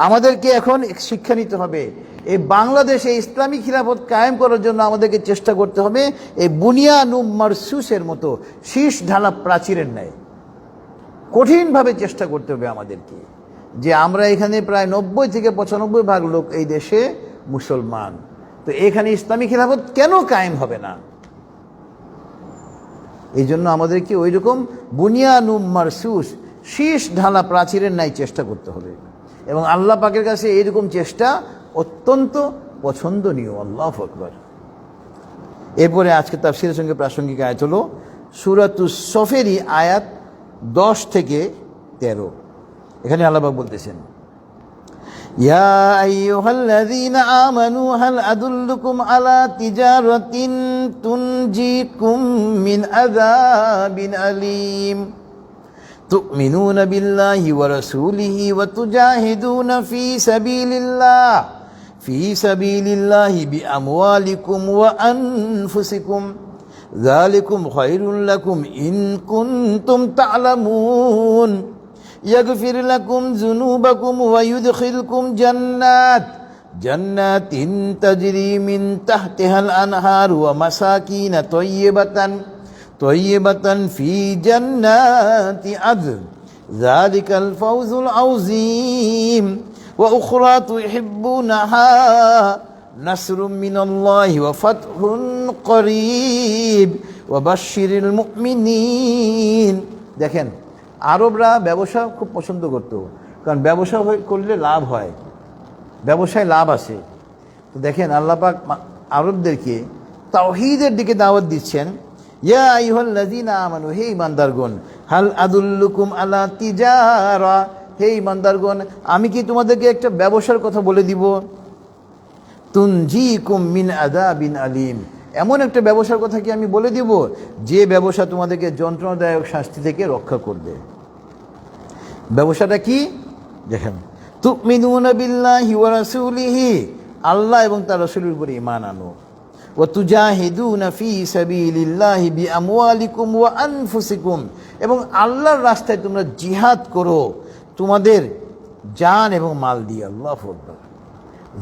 আমাদেরকে এখন শিক্ষা নিতে হবে, এই বাংলাদেশে ইসলামী খিলাফত কায়েম করার জন্য আমাদেরকে চেষ্টা করতে হবে এই বুনিয়ানুম মারসুসের মতো শীষ ঢালা প্রাচীরের ন্যায়। কঠিনভাবে চেষ্টা করতে হবে আমাদেরকে, যে আমরা এখানে প্রায় 90 থেকে 95% লোক এই দেশে মুসলমান, তো এখানে ইসলামী খিলাফত কেন কায়েম হবে না? এই জন্য আমাদেরকে ওই রকম বুনিয়ানুম মারসুস, শীষ ঢালা প্রাচীরের ন্যায় চেষ্টা করতে হবে, এবং আল্লাহ পাকের কাছে এইরকম চেষ্টা অত্যন্ত পছন্দনীয়। আল্লাহু আকবার। এরপরে আজকে তাফসীরের সঙ্গে প্রাসঙ্গিক আয়াত হলো সূরাতুস সফেরই আয়াত 10 থেকে 13। এখানে আল্লাহ পাক বলতেছেন, ইয়া আইয়ুহাল্লাযীনা আমানু হাল আদুল্লুকুম আলা তিজারাতিন তুনজিকুম মিন আযাবিন আলীম তু'মিনুনা বিল্লাহি ওয়া রাসূলিহি ওয়া তুজাহিদুনা ফি সাবিলিল্লাহি বিআমওয়ালিকুম ওয়া আনফুসিকুম যালিকুম খায়রুল লাকুম ইন কুনতুম তা'লামুন ইয়াগফির লাকুম যুনুবাকুম ওয়া ইউদখিলকুম জান্নাতিন তাজরি মিন তাহতিহাল আনহার ওয়া মাসাকিন তয়্যিবাতান ফি জান্নাতি আদন যালিকাল ফাওজুল আযীম ওয়া উখরা তুহিব্বুনাহা নাসরুম মিনাল্লাহি ওয়া ফাতহুন করিব ওয়া বাশশিরিল মুমিনিন। দেখেন, আরবরা ব্যবসা খুব পছন্দ করত, কারণ ব্যবসা করলে লাভ হয়, ব্যবসায় লাভ আসে। তো দেখেন আল্লাহ পাক আরবদেরকে তাওহীদের দিকে দাওয়াত দিচ্ছেন, ইয়া আইয়ুহাল্লাযীনা আমানু, হে ঈমানদারগণ, হাল আদুল্লুকুম আলা তিজারা, হে ঈমানদারগণ, আমি কি তোমাদেরকে একটা ব্যবসার কথা বলে দিব, তুনজিকুম মিন আযাবিন আলীম, এমন একটা ব্যবসার কথা কি আমি বলে দিব যে ব্যবসা তোমাদেরকে যন্ত্রণাদায়ক শাস্তি থেকে রক্ষা করবে। ব্যবসাটা কি? দেখেন, তুমিনুনা বিল্লাহি ওয়া রাসূলিহি, আল্লাহ এবং তার রাসূলের উপরে ঈমান আনো, ওয়া তুজাহিদুনা ফি সাবিলিল্লাহি বিআমওয়ালিকুম ওয়া আনফুসিকুম, এবং আল্লাহর রাস্তায় তোমরা জিহাদ করো তোমাদের জান এবং মাল দিয়ে। আল্লাহু আকবার।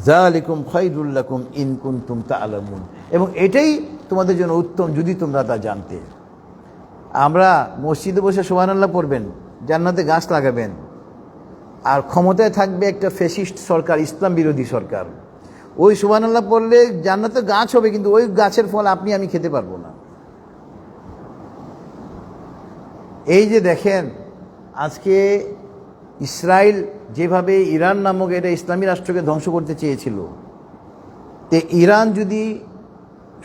যালিকুম খায়রুল লাকুম ইন কুনতুম তা'লামুন, এবং এটাই তোমাদের জন্য উত্তম যদি তোমরা তা জানতে। আমরা মসজিদে বসে সুবহানাল্লাহ পড়বেন, জান্নাতে গাছ লাগাবেন, আর ক্ষমতায় থাকবে একটা ফ্যাসিস্ট সরকার, ইসলাম বিরোধী সরকার, ওই সুবহানাল্লাহ পড়লে জান্নাতে গাছ হবে, কিন্তু ওই গাছের ফল আপনি আমি খেতে পারবো না। এই যে দেখেন, আজকে ইসরায়েল যেভাবে ইরান নামক এটা ইসলামী রাষ্ট্রকে ধ্বংস করতে চেয়েছিল, তে ইরান যদি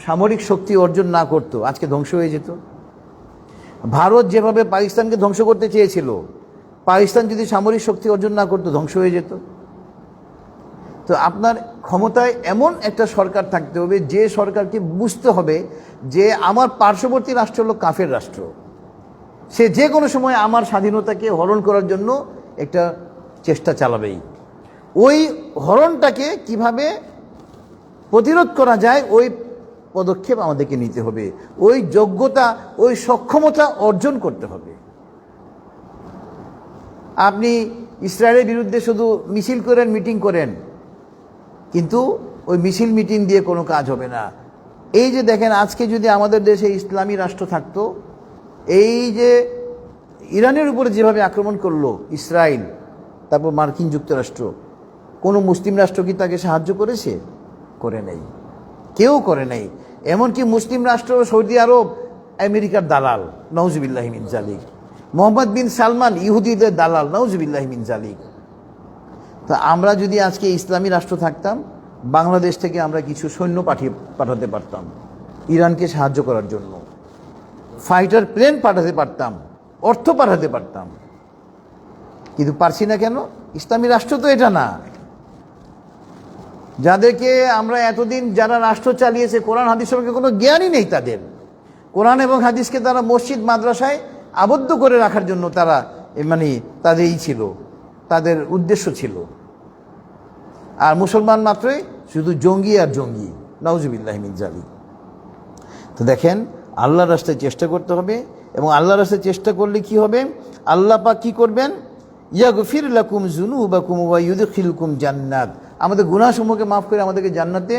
সামরিক শক্তি অর্জন না করত আজকে ধ্বংস হয়ে যেত। ভারত যেভাবে পাকিস্তানকে ধ্বংস করতে চেয়েছিল, পাকিস্তান যদি সামরিক শক্তি অর্জন না করতো ধ্বংস হয়ে যেত। তো আপনার ক্ষমতায় এমন একটা সরকার থাকতে হবে যে সরকারকে বুঝতে হবে যে আমার পার্শ্ববর্তী রাষ্ট্র হলো কাফের রাষ্ট্র, সে যে কোনো সময় আমার স্বাধীনতাকে হরণ করার জন্য একটা চেষ্টা চালাবেই। ওই হরণটাকে কিভাবে প্রতিরোধ করা যায় ওই পদক্ষেপ আমাদেরকে নিতে হবে, ওই যোগ্যতা, ওই সক্ষমতা অর্জন করতে হবে। আপনি ইসরায়েলের বিরুদ্ধে শুধু মিছিল করেন, মিটিং করেন, কিন্তু ওই মিছিল মিটিং দিয়ে কোনো কাজ হবে না। এই যে দেখেন, আজকে যদি আমাদের দেশে ইসলামী রাষ্ট্র থাকতো, এই যে ইরানের উপরে যেভাবে আক্রমণ করলো ইসরায়েল, তারপর মার্কিন যুক্তরাষ্ট্র, কোনো মুসলিম রাষ্ট্র কি তাকে সাহায্য করেছে? করে নাই, কেউ করে নাই। এমনকি মুসলিম রাষ্ট্র সৌদি আরব আমেরিকার দালাল, নাউজুবিল্লাহি মিন যালিক। মোহাম্মদ বিন সালমান ইহুদিদের দালাল, নাউজুবিল্লাহি মিন যালিক। তা আমরা যদি আজকে ইসলামী রাষ্ট্র থাকতাম, বাংলাদেশ থেকে আমরা কিছু সৈন্য পাঠাতে পারতাম ইরানকে সাহায্য করার জন্য, ফাইটার প্লেন পাঠাতে পারতাম, অর্থ পাঠাতে পারতাম। কিন্তু পারছি না কেন? ইসলামী রাষ্ট্র তো এটা না। যাদেরকে আমরা এতদিন যারা রাষ্ট্র চালিয়েছে, কোরআন হাদিস সম্পর্কে কোনো জ্ঞানই নেই তাদের। কোরআন এবং হাদিসকে তারা মসজিদ মাদ্রাসায় আবদ্ধ করে রাখার জন্য তারা মানে তাদের ছিল, তাদের উদ্দেশ্য ছিল। আর মুসলমান মাত্রই শুধু জঙ্গি আর জঙ্গি, নাউজুবিল্লাহি মিন যালিক। তো দেখেন, আল্লাহর রাস্তায় চেষ্টা করতে হবে, এবং আল্লাহর রাস্তায় চেষ্টা করলে কি হবে? আল্লাহ পাক কি করবেন? ইয়াগফির লাকুম যুনুবাকুম ওয়া ইউদখিলকুম জান্নাত, আমাদের গুনাহসমূহকে মাফ করে আমাদেরকে জান্নাতে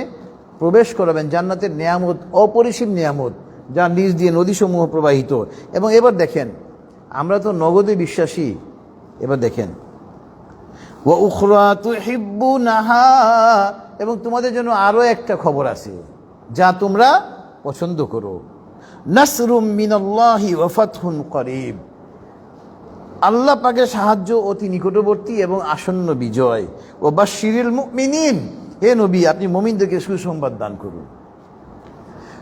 প্রবেশ করাবেন। জান্নাতের নিয়ামত, অপরিসীম নিয়ামত, যা নিজ দিয়ে নদীসমূহ প্রবাহিত। এবং এবার দেখেন, আমরা তো নগদে বিশ্বাসী। এবার দেখেন, ওয়া উখরা তুহিব্বুনাহা, এবং তোমাদের জন্য আরও একটা খবর আছে যা তোমরা পছন্দ করো। নাসরুম মিনাল্লাহি ওয়া ফাতহুন করিব, আল্লাহ পাকের সাহায্য অতি নিকটবর্তী এবং আসন্ন বিজয়। ও বাশশিরিল মুমিনিন, হে নবী আপনি মুমিনদেরকে সুসংবাদ দান করুন।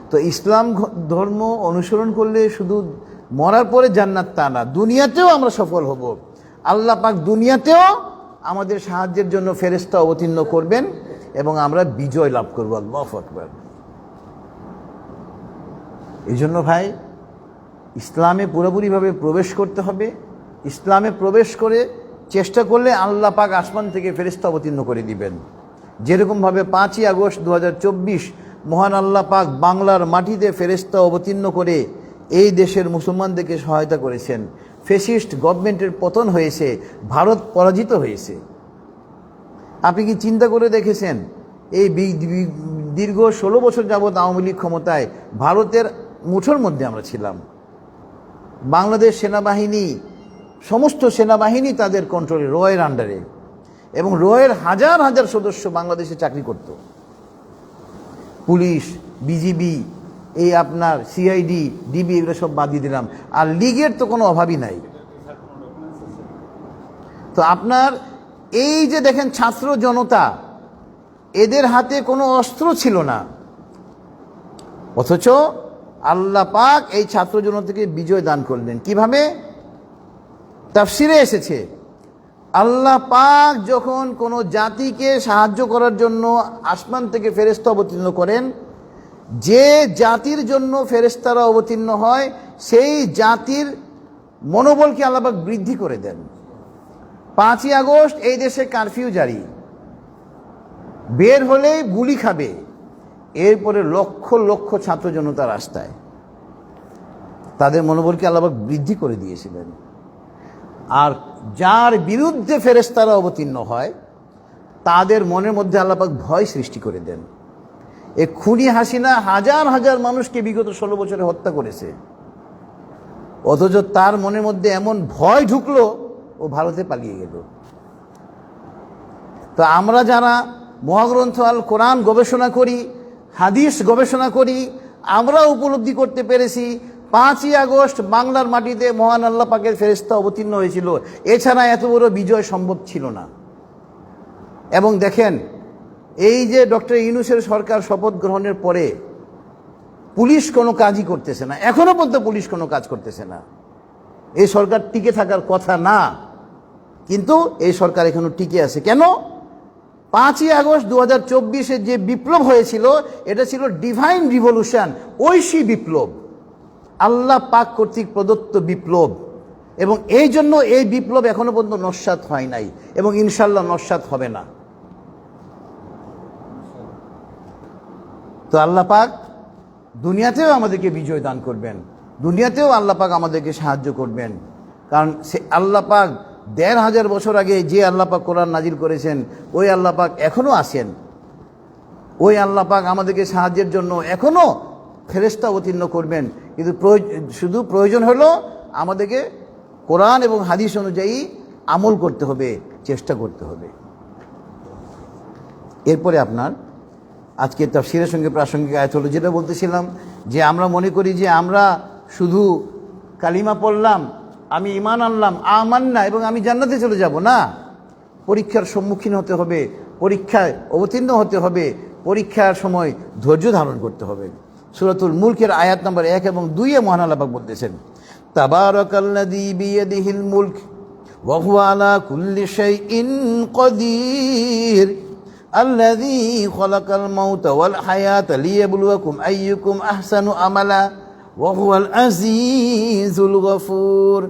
তো ইসলাম ধর্ম অনুসরণ করলে শুধু মরার পরে জান্নাত তা না, দুনিয়াতেও আমরা সফল হব। আল্লাহ পাক দুনিয়াতেও আমাদের সাহায্যের জন্য ফেরেশতা অবতীর্ণ করবেন এবং আমরা বিজয় লাভ করব। আল্লাহু আকবার। এই জন্য ভাই, ইসলামে পুরোপুরিভাবে প্রবেশ করতে হবে। ইসলামে প্রবেশ করে চেষ্টা করলে আল্লাহ পাক আসমান থেকে ফেরেশতা অবতীর্ণ করে দিবেন। যেরকমভাবে 5ই আগস্ট 2024 মহান আল্লাহ পাক বাংলার মাটিতে ফেরেশতা অবতীর্ণ করে এই দেশের মুসলমানদেরকে সহায়তা করেছেন। ফ্যাসিস্ট গভর্নমেন্টের পতন হয়েছে, ভারত পরাজিত হয়েছে। আপনি কি চিন্তা করে দেখেছেন, এই দীর্ঘ 16 বছর যাবৎ আওয়ামী লীগ ক্ষমতায়, ভারতের মুঠোর মধ্যে আমরা ছিলাম। বাংলাদেশ সেনাবাহিনী, সমস্ত সেনাবাহিনী তাদের কন্ট্রোলে, রয়ের আন্ডারে, এবং রয়ের হাজার হাজার সদস্য বাংলাদেশে চাকরি করত। পুলিশ, বিজিবি, এই আপনার সিআইডি, ডিবি, এগুলো সব বাদ দিয়ে দিলাম। আর লীগের তো কোনো অভাবই নাই। তো আপনার এই যে দেখেন ছাত্র জনতা, এদের হাতে কোনো অস্ত্র ছিল না, অথচ আল্লাহ পাক এই ছাত্র জনতাকে বিজয় দান করলেন। কিভাবে? তাফসিরে এসেছে, আল্লাহ পাক যখন কোনো জাতিকে সাহায্য করার জন্য আসমান থেকে ফেরেশতা অবতীর্ণ করেন, যে জাতির জন্য ফেরেশতারা অবতীর্ণ হয় সেই জাতির মনোবলকে আল্লাহ পাক বৃদ্ধি করে দেন। 5ই আগস্ট এই দেশে কারফিউ জারি, বের হলেই গুলি খাবে। এরপরে লক্ষ লক্ষ ছাত্র জনতা রাস্তায়, তাদের মনোবলকে আল্লাহ পাক বৃদ্ধি করে দিয়েছিলেন। আর যার বিরুদ্ধে ফেরেশতারা অবতীর্ণ হয় তাদের মনের মধ্যে আল্লাহ পাক ভয় সৃষ্টি করে দেন। এ খুনি হাসিনা হাজার হাজার মানুষকে বিগত 16 বছরে হত্যা করেছে, অথচ তার মনের মধ্যে এমন ভয় ঢুকলো ও ভারতে পালিয়ে গেল। তো আমরা যারা মহাগ্রন্থ আল কোরআন গবেষণা করি, হাদিস গবেষণা করি, আমরা উপলব্ধি করতে পেরেছি 5ই আগস্ট বাংলার মাটিতে মহান আল্লাহ পাকের ফেরেশতা অবতীর্ণ হয়েছিল। এছাড়া এত বড় বিজয় সম্ভব ছিল না। এবং দেখেন, এই যে ডক্টর ইউনূসের সরকার শপথ গ্রহণের পরে পুলিশ কোনো কাজই করতেছে না, এখনো পর্যন্ত পুলিশ কোনো কাজ করতেছে না। এই সরকার টিকে থাকার কথা না, কিন্তু এই সরকার এখনো টিকে আছে। কেন? 5ই আগস্ট 2024-এ যে বিপ্লব হয়েছিল, এটা ছিল ডিভাইন রিভলিউশন, ঐশী বিপ্লব, আল্লাহ পাক কর্তৃক প্রদত্ত বিপ্লব। এবং এই জন্য এই বিপ্লব এখনো পর্যন্ত নস্যাৎ হয় নাই, এবং ইনশাল্লাহ নস্যাৎ হবে না। তো আল্লাহ পাক দুনিয়াতেও আমাদেরকে বিজয় দান করবেন, দুনিয়াতেও আল্লাহ পাক আমাদেরকে সাহায্য করবেন। কারণ সে আল্লাহ পাক 1500 বছর আগে যে আল্লাহ পাক কোরআন নাজিল করেছেন, ওই আল্লাহ পাক এখনো আছেন। ওই আল্লাহ পাক আমাদেরকে সাহায্যের জন্য এখনো ফেরেশতা অবতীর্ণ করবেন। কিন্তু শুধু প্রয়োজন হলো আমাদেরকে কোরআন এবং হাদিস অনুযায়ী আমল করতে হবে, চেষ্টা করতে হবে। এরপরে আপনার আজকে তাফসীরের সঙ্গে প্রাসঙ্গিক আয়াত হলো, যেটা বলতেছিলাম যে আমরা মনে করি যে আমরা শুধু কালিমা পড়লাম, আমি ঈমান আনলাম, আমান্না, এবং আমি জান্নাতে চলে যাব। না, পরীক্ষার সম্মুখীন হতে হবে, পরীক্ষায় অবতীর্ণ হতে হবে, পরীক্ষার সময় ধৈর্য ধারণ করতে হবে। সূরাতুল মুলকের আয়াত নম্বর 1 এবং 2-এ মহান আল্লাহ পাক বলতেছেন, তাবারাকাল্লাযী বিয়াদিহিল মুলক ওয়া হুয়া আলা কুল্লি শাইইন কাদির আল্লাযী খালাকাল মাউতা ওয়াল হায়াতা লিয়াবলুয়াকুম আইয়ুকুম আহসানু আমালা ওয়া হুয়াল আজিজুল গফুর।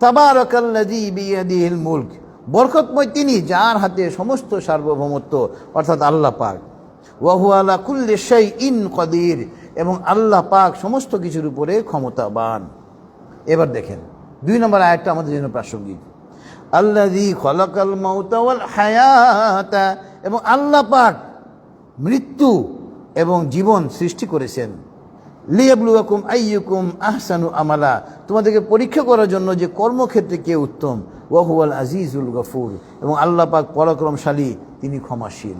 তাবারাকাল্লাযী বিয়াদিহিল মুলক, বরকতময় তিনি যার হাতে সমস্ত সার্বভৌমত্ব, অর্থাৎ আল্লাহ পাক। ওয়া হুয়া আলা কুল্লি শাইইন কাদির, এবং আল্লাহ পাক সমস্ত কিছুর উপরে ক্ষমতাবান। এবার দেখেন 2 নম্বর আয়াতটা আমাদের জন্য প্রাসঙ্গিক। আল্লাযী খালাকাল মাউতা ওয়াল হায়াতা, এবং আল্লাহ পাক মৃত্যু এবং জীবন সৃষ্টি করেছেন। লিয়াবলুয়াকুম আইয়ুকুম আহসানু আমালা, তোমাদেরকে পরীক্ষা করার জন্য যে কর্মক্ষেত্রে কে উত্তম। ওয়া হুয়াল আজিজুল গফুর, এবং আল্লাহ পাক পরাক্রমশালী, তিনি ক্ষমাশীল।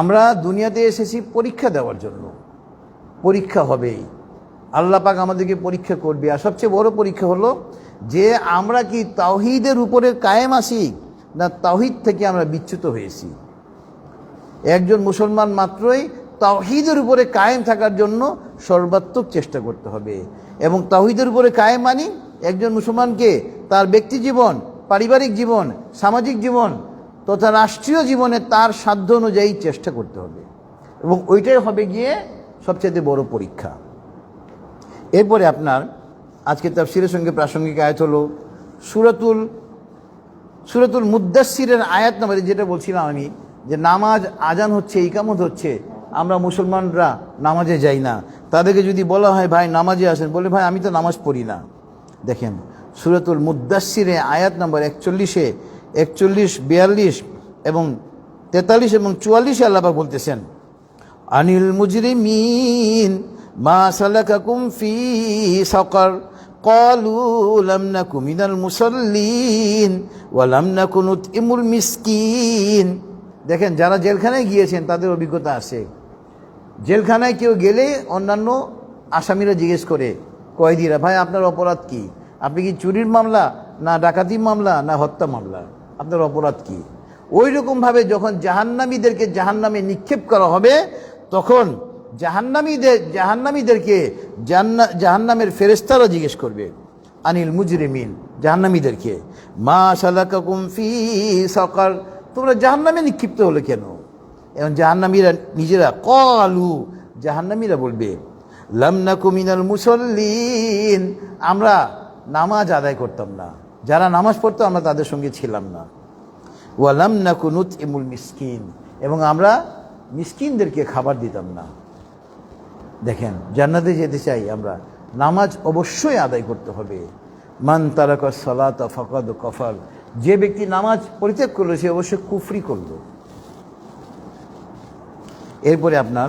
আমরা দুনিয়াতে এসেছি পরীক্ষা দেওয়ার জন্য, পরীক্ষা হবেই, আল্লাহ পাক আমাদেরকে পরীক্ষা করবে। আর সবচেয়ে বড় পরীক্ষা হলো যে আমরা কি তাওহীদের উপরে কায়েম আছি না তাওহীদ থেকে আমরা বিচ্যুত হয়েছি। একজন মুসলমান মাত্রই তাওহীদের উপরে কায়েম থাকার জন্য সর্বাত্মক চেষ্টা করতে হবে। এবং তাওহীদের উপরে কায়েম মানি একজন মুসলমানকে তার ব্যক্তি জীবন, পারিবারিক জীবন, সামাজিক জীবন তথা রাষ্ট্রীয় জীবনে তার সাধ্য অনুযায়ী চেষ্টা করতে হবে, এবং ওইটাই হবে গিয়ে সবচেয়ে বড় পরীক্ষা। এরপরে আপনার আজকে তাফসীরের সঙ্গে প্রাসঙ্গিক আয়াত হলো সূরাতুল মুদ্দাসসিরের আয়াত নম্বরে, যেটা বলছিলাম আমি, যে নামাজ আজান হচ্ছে, ইকামত হচ্ছে, আমরা মুসলমানরা নামাজে যাই না। তাদেরকে যদি বলা হয় ভাই নামাজে আসেন, বলে ভাই আমি তো নামাজ পড়ি না। দেখেন সূরাতুল মুদ্দাসসিরে আয়াত নম্বর 41, 42 এবং 43 এবং 44 আল্লাহ পাক বলতেছেন, আনিল মুজরিমিন মা সালাকাকুম ফি সাকার ক্বালু লাম নাকু মিনাল মুসাল্লিন ওয়া লাম নাকু নুতইমুল মিসকিন। দেখেন যারা জেলখানায় গিয়েছেন তাদের অভিজ্ঞতা আছে। জেলখানায় কেউ গেলে অন্যান্য আসামিরা জিজ্ঞেস করে, কয়েদিরা, ভাই আপনার অপরাধ কি? আপনি কি চুরির মামলা, না ডাকাতির মামলা, না হত্যা মামলা? আপনার অপরাধ কি? ওই রকমভাবে যখন জাহান্নামীদেরকে জাহান্নামে নিক্ষেপ করা হবে, তখন জাহান্নামীদেরকে জাহান্নামের ফেরেশতারা জিজ্ঞেস করবে, আনিল মুজরিমিন, জাহান্নামীদেরকে, মা সালাকাকুম ফি সাকার, তোমরা জাহান্নামে নিক্ষিপ্ত হলে কেন? এবং জাহান্নামীরা নিজেরা, ক্বালু, জাহান্নামীরা বলবে, লাম নাকু মিনাল মুসাল্লিন, আমরা নামাজ আদায় করতাম না, যারা নামাজ পড়তো আমরা তাদের সঙ্গে ছিলাম না। ওয়া লাম নাকু নুতইমুল মিসকিন, এবং আমরা মিসকিনদেরকে খাবার দিতাম না। দেখেন জান্নাতে যেতে চাই আমরা, নামাজ অবশ্যই আদায় করতে হবে। মান তারাকা সালাতা ফাকাদ কাফার, যে ব্যক্তি নামাজ পরিত্যাগ করলো সে অবশ্যই কুফরি করলো। এরপরে আপনার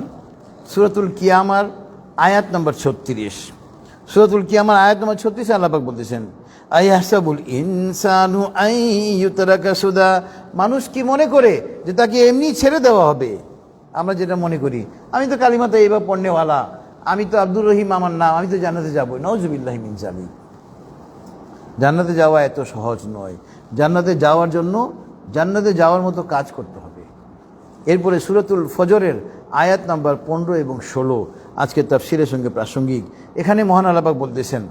সূরাতুল কিয়ামার আয়াত নম্বর 36, সূরাতুল কিয়ামার আয়াত নম্বর 36 আল্লাহ পাক বলতেছেন, আইয়াহসাবুল ইনসানু আন ইউতরাকা সুদা, মানুষ কি মনে করে যে তাকে এমনি ছেড়ে দেওয়া হবে? আমরা যেটা মনে করি, আমি তো কালিমাতে এইবার পড়নেওয়ালা, আমি তো আব্দুর রহিম আমার নাম, আমি তো জান্নাতে যাবো। নাউজুবিল্লাহি মিন যালিক। জান্নাতে যাওয়া এত সহজ নয়। জান্নাতে যাওয়ার জন্য জান্নাতে যাওয়ার মতো কাজ করতে হবে। এরপরে সূরাতুল ফজরের আয়াত নাম্বার 15 এবং 16 আজকে তাফসীরের সঙ্গে প্রাসঙ্গিক। এখানে মহান আল্লাহ পাক বলতেছেন,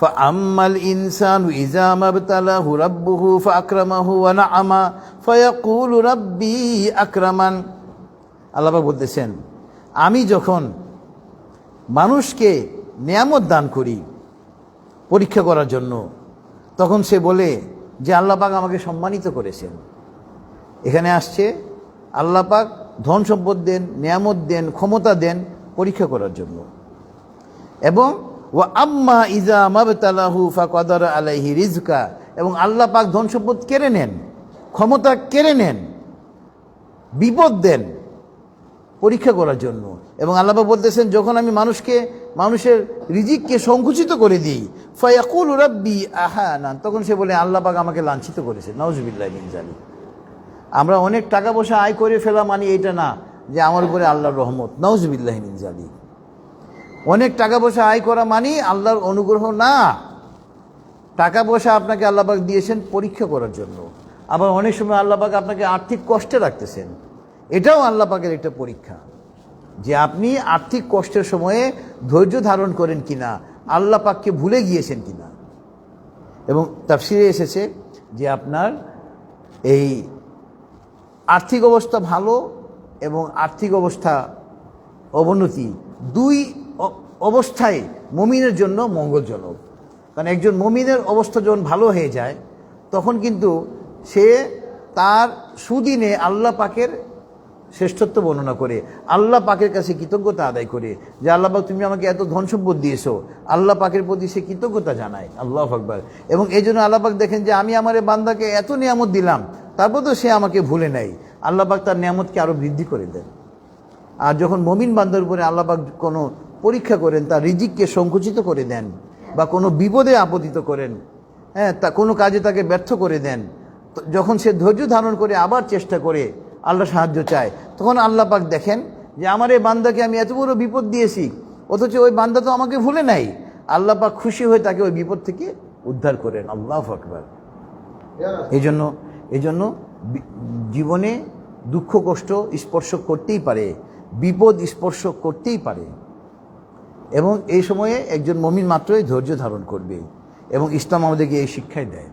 ফাআম্মাল ইনসানু ইযা মাবতালাহু রাব্বুহু ফাআকরামাহু ওয়া নাআমা ফায়াকুলু রাব্বি আকরামান। আল্লাহ পাক বলতেছেন, আমি যখন মানুষকে নিয়ামত দান করি পরীক্ষা করার জন্য, তখন সে বলে যে আল্লাহ পাক আমাকে সম্মানিত করেছেন। এখানে আসছে আল্লাহ পাক ধন সম্পদ দেন, নিয়ামত দেন, ক্ষমতা দেন পরীক্ষা করার জন্য। এবং ওয়া আম্মা ইযা মাবতালাহু ফাকাদারা আলাইহি রিজকা, এবং আল্লাহ পাক ধন সম্পদ কেড়ে নেন, ক্ষমতা কেড়ে নেন, বিপদ দেন পরীক্ষা করার জন্য। এবং আল্লাহ পাক বলতেছেন, যখন আমি মানুষের রিজিককে সংকুচিত করে দিই, ফায়াকুলু রাব্বি আহানান, তখন সে বলে আল্লাহ পাক আমাকে লাঞ্ছিত করেছে। নাউজুবিল্লাহি মিন যালিক। আমরা অনেক টাকা পয়সা আয় করে ফেলা মানে এটা না যে আমার উপরে আল্লাহর রহমত। নাউজুবিল্লাহি মিন যালিক। অনেক টাকা পয়সা আয় করা মানে আল্লাহর অনুগ্রহ না। টাকা পয়সা আপনাকে আল্লাহ পাক দিয়েছেন পরীক্ষা করার জন্য। আবার অনেক সময় আল্লাহ পাক আপনাকে আর্থিক কষ্টে রাখতেছেন, এটাও আল্লাহ পাকের একটা পরীক্ষা, যে আপনি আর্থিক কষ্টের সময়ে ধৈর্য ধারণ করেন কিনা, আল্লাহ পাককে ভুলে গিয়েছেন কিনা। এবং তাফসিরে এসেছে যে আপনার এই আর্থিক অবস্থা ভালো এবং আর্থিক অবস্থা অবনতি দুই অবস্থায় মুমিনের জন্য মঙ্গলজনক। কারণ একজন মুমিনের অবস্থা যখন ভালো হয়ে যায় তখন কিন্তু সে তার সুদিনে আল্লাহ পাকের শ্রেষ্ঠত্ব বর্ণনা করে, আল্লাহ পাকের কাছে কৃতজ্ঞতা আদায় করে যে আল্লাহ পাক তুমি আমাকে এত ধন সম্পদ দিয়েছো, আল্লাহ পাকের প্রতি সে কৃতজ্ঞতা জানায়। আল্লাহু আকবার। এবং এই জন্য আল্লাহ পাক দেখেন যে আমি আমার বান্দাকে এত নিয়ামত দিলাম, তারপর তো সে আমাকে ভুলে নাই, আল্লাহ পাক তার নিয়ামতকে আরও বৃদ্ধি করে দেন। আর যখন মুমিন বান্দার উপরে আল্লাহ পাক কোনো পরীক্ষা করেন, তার রিজিককে সংকুচিত করে দেন বা কোনো বিপদে আপতিত করেন, হ্যাঁ, তা কোনো কাজে তাকে ব্যর্থ করে দেন, যখন সে ধৈর্য ধারণ করে আবার চেষ্টা করে আল্লাহ সাহায্য চায়, তখন আল্লাহ পাক দেখেন যে আমার এই বান্দাকে আমি এত বড় বিপদ দিয়েছি, অথচ ওই বান্দা তো আমাকে ভুলে নাই। আল্লাহ পাক খুশি হয়ে তাকে ওই বিপদ থেকে উদ্ধার করেন। আল্লাহু আকবার। এই জন্য জীবনে দুঃখ কষ্ট স্পর্শ করতেই পারে, বিপদ স্পর্শ করতেই পারে, এবং এই সময়ে একজন মুমিন মাত্রই ধৈর্য ধারণ করবে, এবং ইসলাম আমাদেরকে এই শিক্ষাই দেয়।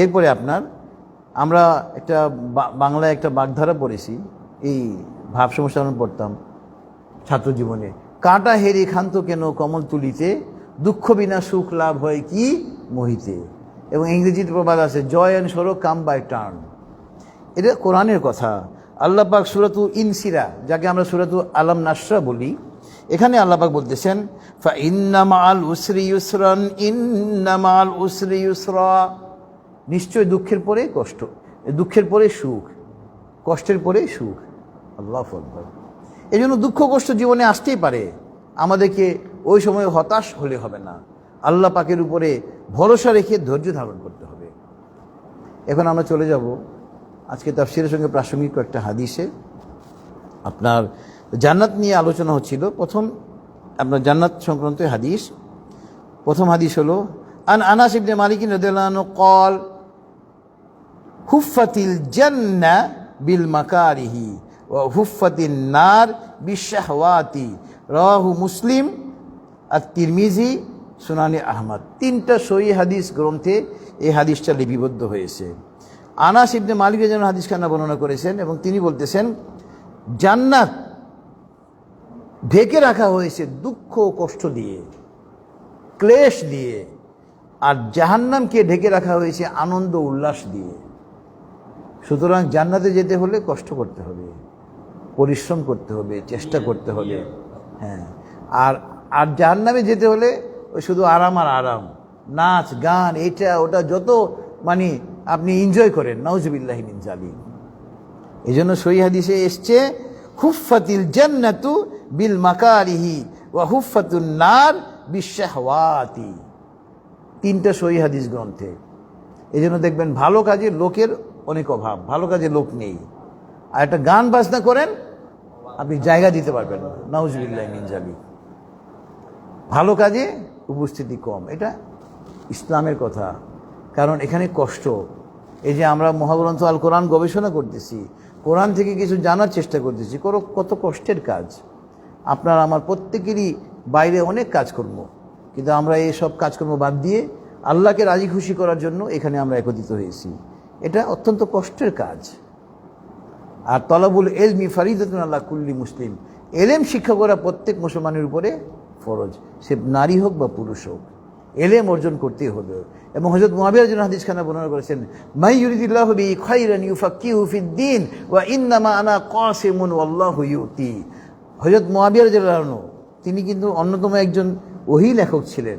এরপরে আপনার আমরা একটা বাংলায় একটা বাগধারা পড়েছি, এই ভাব সমস্যা পড়তাম ছাত্র জীবনে, কাঁটা হেরি খান্ত কেন কমল তুলিতে, দুঃখ বিনা সুখ লাভ হয় কি মোহিতে। এবং ইংরেজিতে প্রবাদ আছে, জয় অ্যান্ড সরো কাম বাই টার্ন। এটা কোরআনের কথা। আল্লাহ পাক সূরাতু ইনসিরা, যাকে আমরা সূরাতু আলাম নাসরা বলি, এখানে আল্লাহ পাক বলতেছেন ফা ইন্না মাআল উসরি ইউসরান ইন্না মাআল উসরি ইউসরা, নিশ্চয় দুঃখের পরে কষ্ট, দুঃখের পরে সুখ, কষ্টের পরে সুখ। আল্লাহু আকবার। এই জন্য দুঃখ কষ্ট জীবনে আসতেই পারে, আমাদেরকে ওই সময় হতাশ হলে হবে না, আল্লাহ পাকের উপরে ভরসা রেখে ধৈর্য ধারণ করতে হবে। এখন আমরা চলে যাব আজকে তাফসীরের সঙ্গে প্রাসঙ্গিক একটা হাদিসে। আপনার জান্নাত নিয়ে আলোচনা হচ্ছিল, প্রথম আপনার জান্নাত সংক্রান্ত হাদিস। প্রথম হাদিস হলো আন আনাস ইবনে মালিক রাদিয়াল্লাহু আনহু قال হুফাতিল জান্নাহ বিল মাকারিহি ওয়া হুফাতিন নার বিশাহওয়াতি, রাওয়াহু মুসলিম, আত-তিরমিজি, সুনানে আহমদ। তিনটা সহিহ হাদিস গ্রন্থে এই হাদিসটা লিপিবদ্ধ হয়েছে। আনাস ইবনে মালিক যেন হাদিসখানা বর্ণনা করেছেন, এবং তিনি বলতেছেন জান্নাত ঢেকে রাখা হয়েছে দুঃখ কষ্ট দিয়ে, ক্লেশ দিয়ে, আর জাহান্নামকে ঢেকে রাখা হয়েছে আনন্দ উল্লাস দিয়ে। সুতরাং জান্নাতে যেতে হলে কষ্ট করতে হবে, পরিশ্রম করতে হবে, চেষ্টা করতে হবে, হ্যাঁ। আর জাহান্নামে যেতে হলে ওই শুধু আরাম আর আরাম, নাচ গান এটা ওটা যত মানে আপনি এনজয় করেন, নাউজুবিল্লাহি মিন যালিক। এই জন্য সহিহ হাদিসে এসছে হুফাতিল জান্নাতু বিল মাকারিহি ওয়া হুফাতুন নার বিশাহওয়াতি, তিনটা সহিহ হাদিস গ্রন্থে। এই জন্য দেখবেন ভালো কাজে লোকের অনেক অভাব, ভালো কাজে লোক নেই। আর একটা গান বাজনা করেন, আপনি জায়গা দিতে পারবেন না, নাউজুবিল্লাহি মিন যালিক। ভালো কাজে উপস্থিতি কম, এটা ইসলামের কথা। কারণ এখানে কষ্ট। এই যে আমরা মহাগ্রন্থ আল কোরআন গবেষণা করতেছি, কোরআন থেকে কিছু জানার চেষ্টা করতেছি, কত কষ্টের কাজ। আপনার আমার প্রত্যেকেরই বাইরে অনেক কাজকর্ম, কিন্তু আমরা এই সব কাজকর্ম বাদ দিয়ে আল্লাহকে রাজি খুশি করার জন্য এখানে আমরা একত্রিত হয়েছি। এটা অত্যন্ত কষ্টের কাজ। আর তলাবুল ইলমি ফরিদাতুন আলা কুল্লি মুসলিম, এলেম শিক্ষা করা প্রত্যেক মুসলমানের উপরে ফরজ, সে নারী হোক বা পুরুষ হোক, এলেম অর্জন করতেই হবে। এবং হযরত মুআবিয়া রাদিয়াল্লাহু আনহু হাদিসখানা বর্ণনা করেছেন, মাই ইউরিদিল্লাহু বিহি খায়রান ইউফাক্কিহু ফিদ-দ্বীন ওয়া ইন্নামা আনা কাসিমুন ওয়াল্লাহু ইউতি। হযরত মুআবিয়া রাদিয়াল্লাহু আনহু তিনি কিন্তু অন্যতম একজন ওহী লেখক ছিলেন,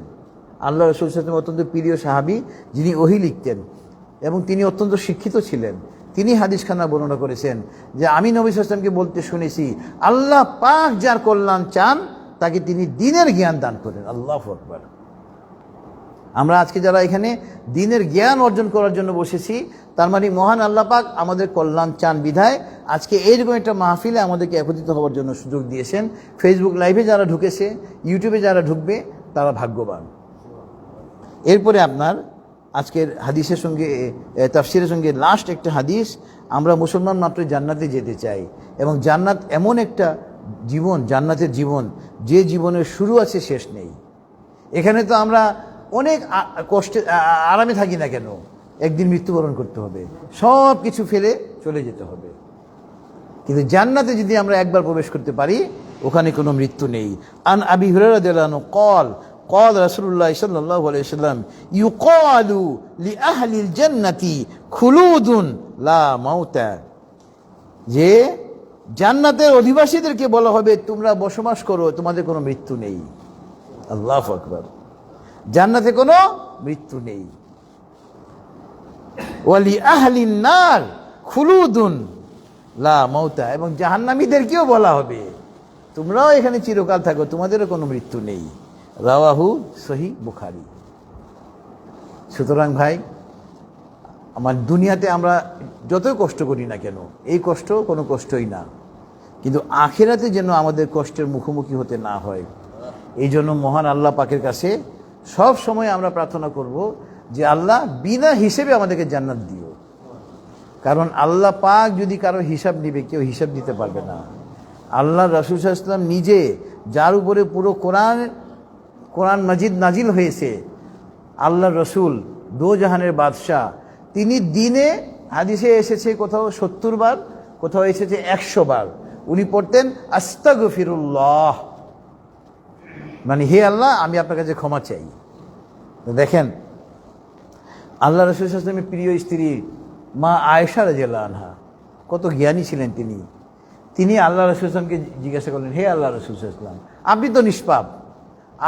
আল্লাহ রাসূল সাল্লাল্লাহু আলাইহি ওয়াসাল্লাম অত্যন্ত প্রিয় সাহাবী, যিনি ওহী লিখতেন, এবং তিনি অত্যন্ত শিক্ষিত ছিলেন। তিনি হাদিসখানা বর্ণনা করেছেন যে আমি নবী সাল্লাল্লাহু আলাইহি ওয়াসাল্লামকে বলতে শুনেছি, আল্লাহ পাক যার কল্যাণ চান তাকে তিনি দ্বীনের জ্ঞান দান করেন। আল্লাহু আকবার। আমরা আজকে যারা এখানে দ্বীনের জ্ঞান অর্জন করার জন্য বসেছি, তার মানে মহান আল্লাহ পাক আমাদের কল্যাণ চান বিধায় আজকে এইরকম একটা মাহফিলে আমাদেরকে একত্রিত হওয়ার জন্য সুযোগ দিয়েছেন। ফেসবুক লাইভে যারা ঢুকেছে, ইউটিউবে যারা ঢুকবে, তারা ভাগ্যবান। এরপরে আপনার আজকের হাদিসের সঙ্গে তাফসীরের সঙ্গে লাস্ট একটা হাদিস, আমরা মুসলমান মাত্র জান্নাতে যেতে চাই, এবং জান্নাত এমন একটা জীবন, জান্নাতের জীবন, যে জীবনের শুরু আছে শেষ নেই। এখানে তো আমরা অনেক কষ্টে আরামে থাকি না কেন, একদিন মৃত্যুবরণ করতে হবে, সব কিছু ফেলে চলে যেতে হবে। কিন্তু জান্নাতে যদি আমরা একবার প্রবেশ করতে পারি, ওখানে কোনো মৃত্যু নেই। আন আবি হুরায়রা রাদিয়াল্লাহু আনহু قال قال রাসূলুল্লাহ সাল্লাল্লাহু আলাইহি ওয়াসাল্লাম ইউকালু লিআহলিল জান্নাতি খুলুদুন লা মাউতা, যে জান্নাতের অধিবাসীদেরকে বলা হবে তোমরা বসবাস করো, তোমাদের কোনো মৃত্যু নেই। আল্লাহু আকবার, জান্নাতে কোনো মৃত্যু নেই। ওয়ালি আহলিন নার খুলুদুন লা মাউতা, এবং জাহান্নামীদেরকেও বলা হবে তোমরাও এখানে চিরকাল থাকো, তোমাদেরও কোনো মৃত্যু নেই। রাওয়াহু সহিহ বুখারী। সুতরাং ভাই, আমার দুনিয়াতে আমরা যতই কষ্ট করি না কেন, এই কষ্ট কোনো কষ্টই না, কিন্তু আখিরাতে যেন আমাদের কষ্টের মুখোমুখি হতে না হয়, এই জন্য মহান আল্লাহ পাকের কাছে সব সময় আমরা প্রার্থনা করব যে আল্লাহ বিনা হিসেবে আমাদেরকে জান্নাত দিও। কারণ আল্লাহ পাক যদি কারো হিসাব নিবে, কেউ হিসাব দিতে পারবে না। আল্লাহ রাসূল সাল্লাল্লাহু আলাইহি ওয়াসাল্লাম নিজে, যার উপরে পুরো কোরআন মাজিদ নাজিল হয়েছে, আল্লাহ রসুল দো জাহানের বাদশাহ, তিনি দিনে, হাদিসে এসেছে কোথাও 70 বার, কোথাও এসেছে 100 বার, উনি পড়তেন আস্তাগফিরুল্লাহ, মানে হে আল্লাহ আমি আপনার কাছে ক্ষমা চাই। দেখেন আল্লাহ রাসূল সাল্লাল্লাহু আলাইহি ওয়াসাল্লামের প্রিয় স্ত্রী মা আয়েশা রাদিয়াল্লাহু আনহা, কত জ্ঞানী ছিলেন তিনি আল্লাহ রাসূল সাল্লাল্লাহু আলাইহি ওয়াসাল্লামকে জিজ্ঞাসা করলেন, হে আল্লাহ রাসূল সাল্লাল্লাহু আলাইহি ওয়াসাল্লাম, আপনি তো নিষ্পাপ,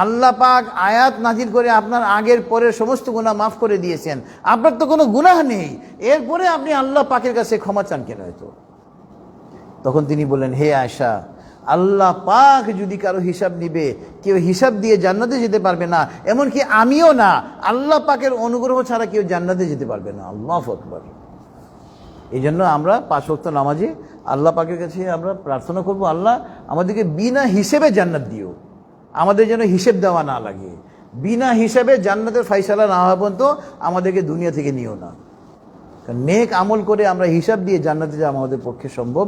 আল্লাহ পাক আয়াত নাজিল করে আপনার আগের পরের সমস্ত গুনাহ মাফ করে দিয়েছেন, আপনার তো কোনো গুনাহ নেই, এরপরে আপনি আল্লাহ পাকের কাছে ক্ষমা চান কেন? এত তখন তিনি বললেন, হে আয়েশা, আল্লাহ পাক যদি কারো হিসাব নিবে, কেউ হিসাব দিয়ে জান্নাতে যেতে পারবে না, এমনকি আমিও না, আল্লাহ পাকের অনুগ্রহ ছাড়া কেউ জান্নাতে যেতে পারবে না। আল্লাহু আকবার। এই জন্য আমরা 5 ওয়াক্ত নামাজে আল্লাহ পাকের কাছে আমরা প্রার্থনা করব, আল্লাহ আমাদেরকে বিনা হিসেবে জান্নাত দিও, আমাদের যেন হিসেব দেওয়া না লাগে, বিনা হিসেবে জান্নাতের ফাইসালা না হওয়া পর্যন্ত আমাদেরকে দুনিয়া থেকে নিও না। কারণ নেক আমল করে আমরা হিসাব দিয়ে জান্নাতে যাওয়া আমাদের পক্ষে সম্ভব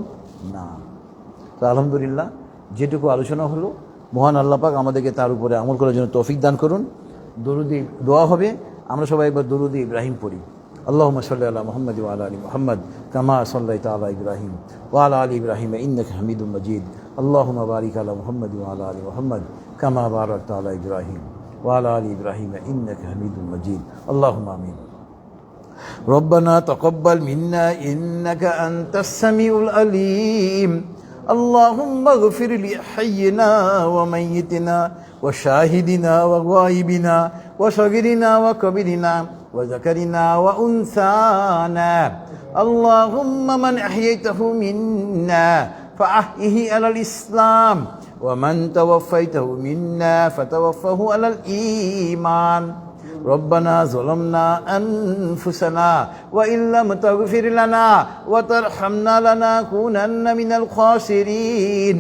না। তো আলহামদুলিল্লাহ, যেটুকু আলোচনা হলো, মহান আল্লাহ পাক আমাদেরকে তার উপরে আমল করার জন্য তৌফিক দান করুন। দরুদি দোয়া হবে, আমরা সবাই একবার দরুদি ইব্রাহিম পড়ি। আল্লাহুম্মা সাল্লি আলা মুহাম্মাদ ওয়া আলা আলি মুহাম্মাদ কামা সাল্লাইতা আলা ইব্রাহিম ওয়া আলা আলি ইব্রাহিম ইন্নাকা হামিদুম মাজিদ। আল্লাহুম্মা বারিক আলা মুহাম্মাদ ওয়া আলা আলি মুহাম্মাদ কামা বারাকতা আলা ইব্রাহিম ওয়া আলা আলি ইব্রাহিম ইন্নাকা হামিদুম মাজিদ। আল্লাহুম্মা আমিন। ربنا تقبل منا إنك أنت السميع العليم. اللهم اغفر لحينا وميتنا وشاهدنا وغائبنا وصغيرنا وكبيرنا وذكرنا وأنثانا. اللهم من أحييته منا فأحيه على الإسلام، ومن توفيته منا فتوفه على الإيمان. ربنا ظلمنا أنفسنا وإن لم تغفر لنا وترحمنا لنكونن من الخاسرين.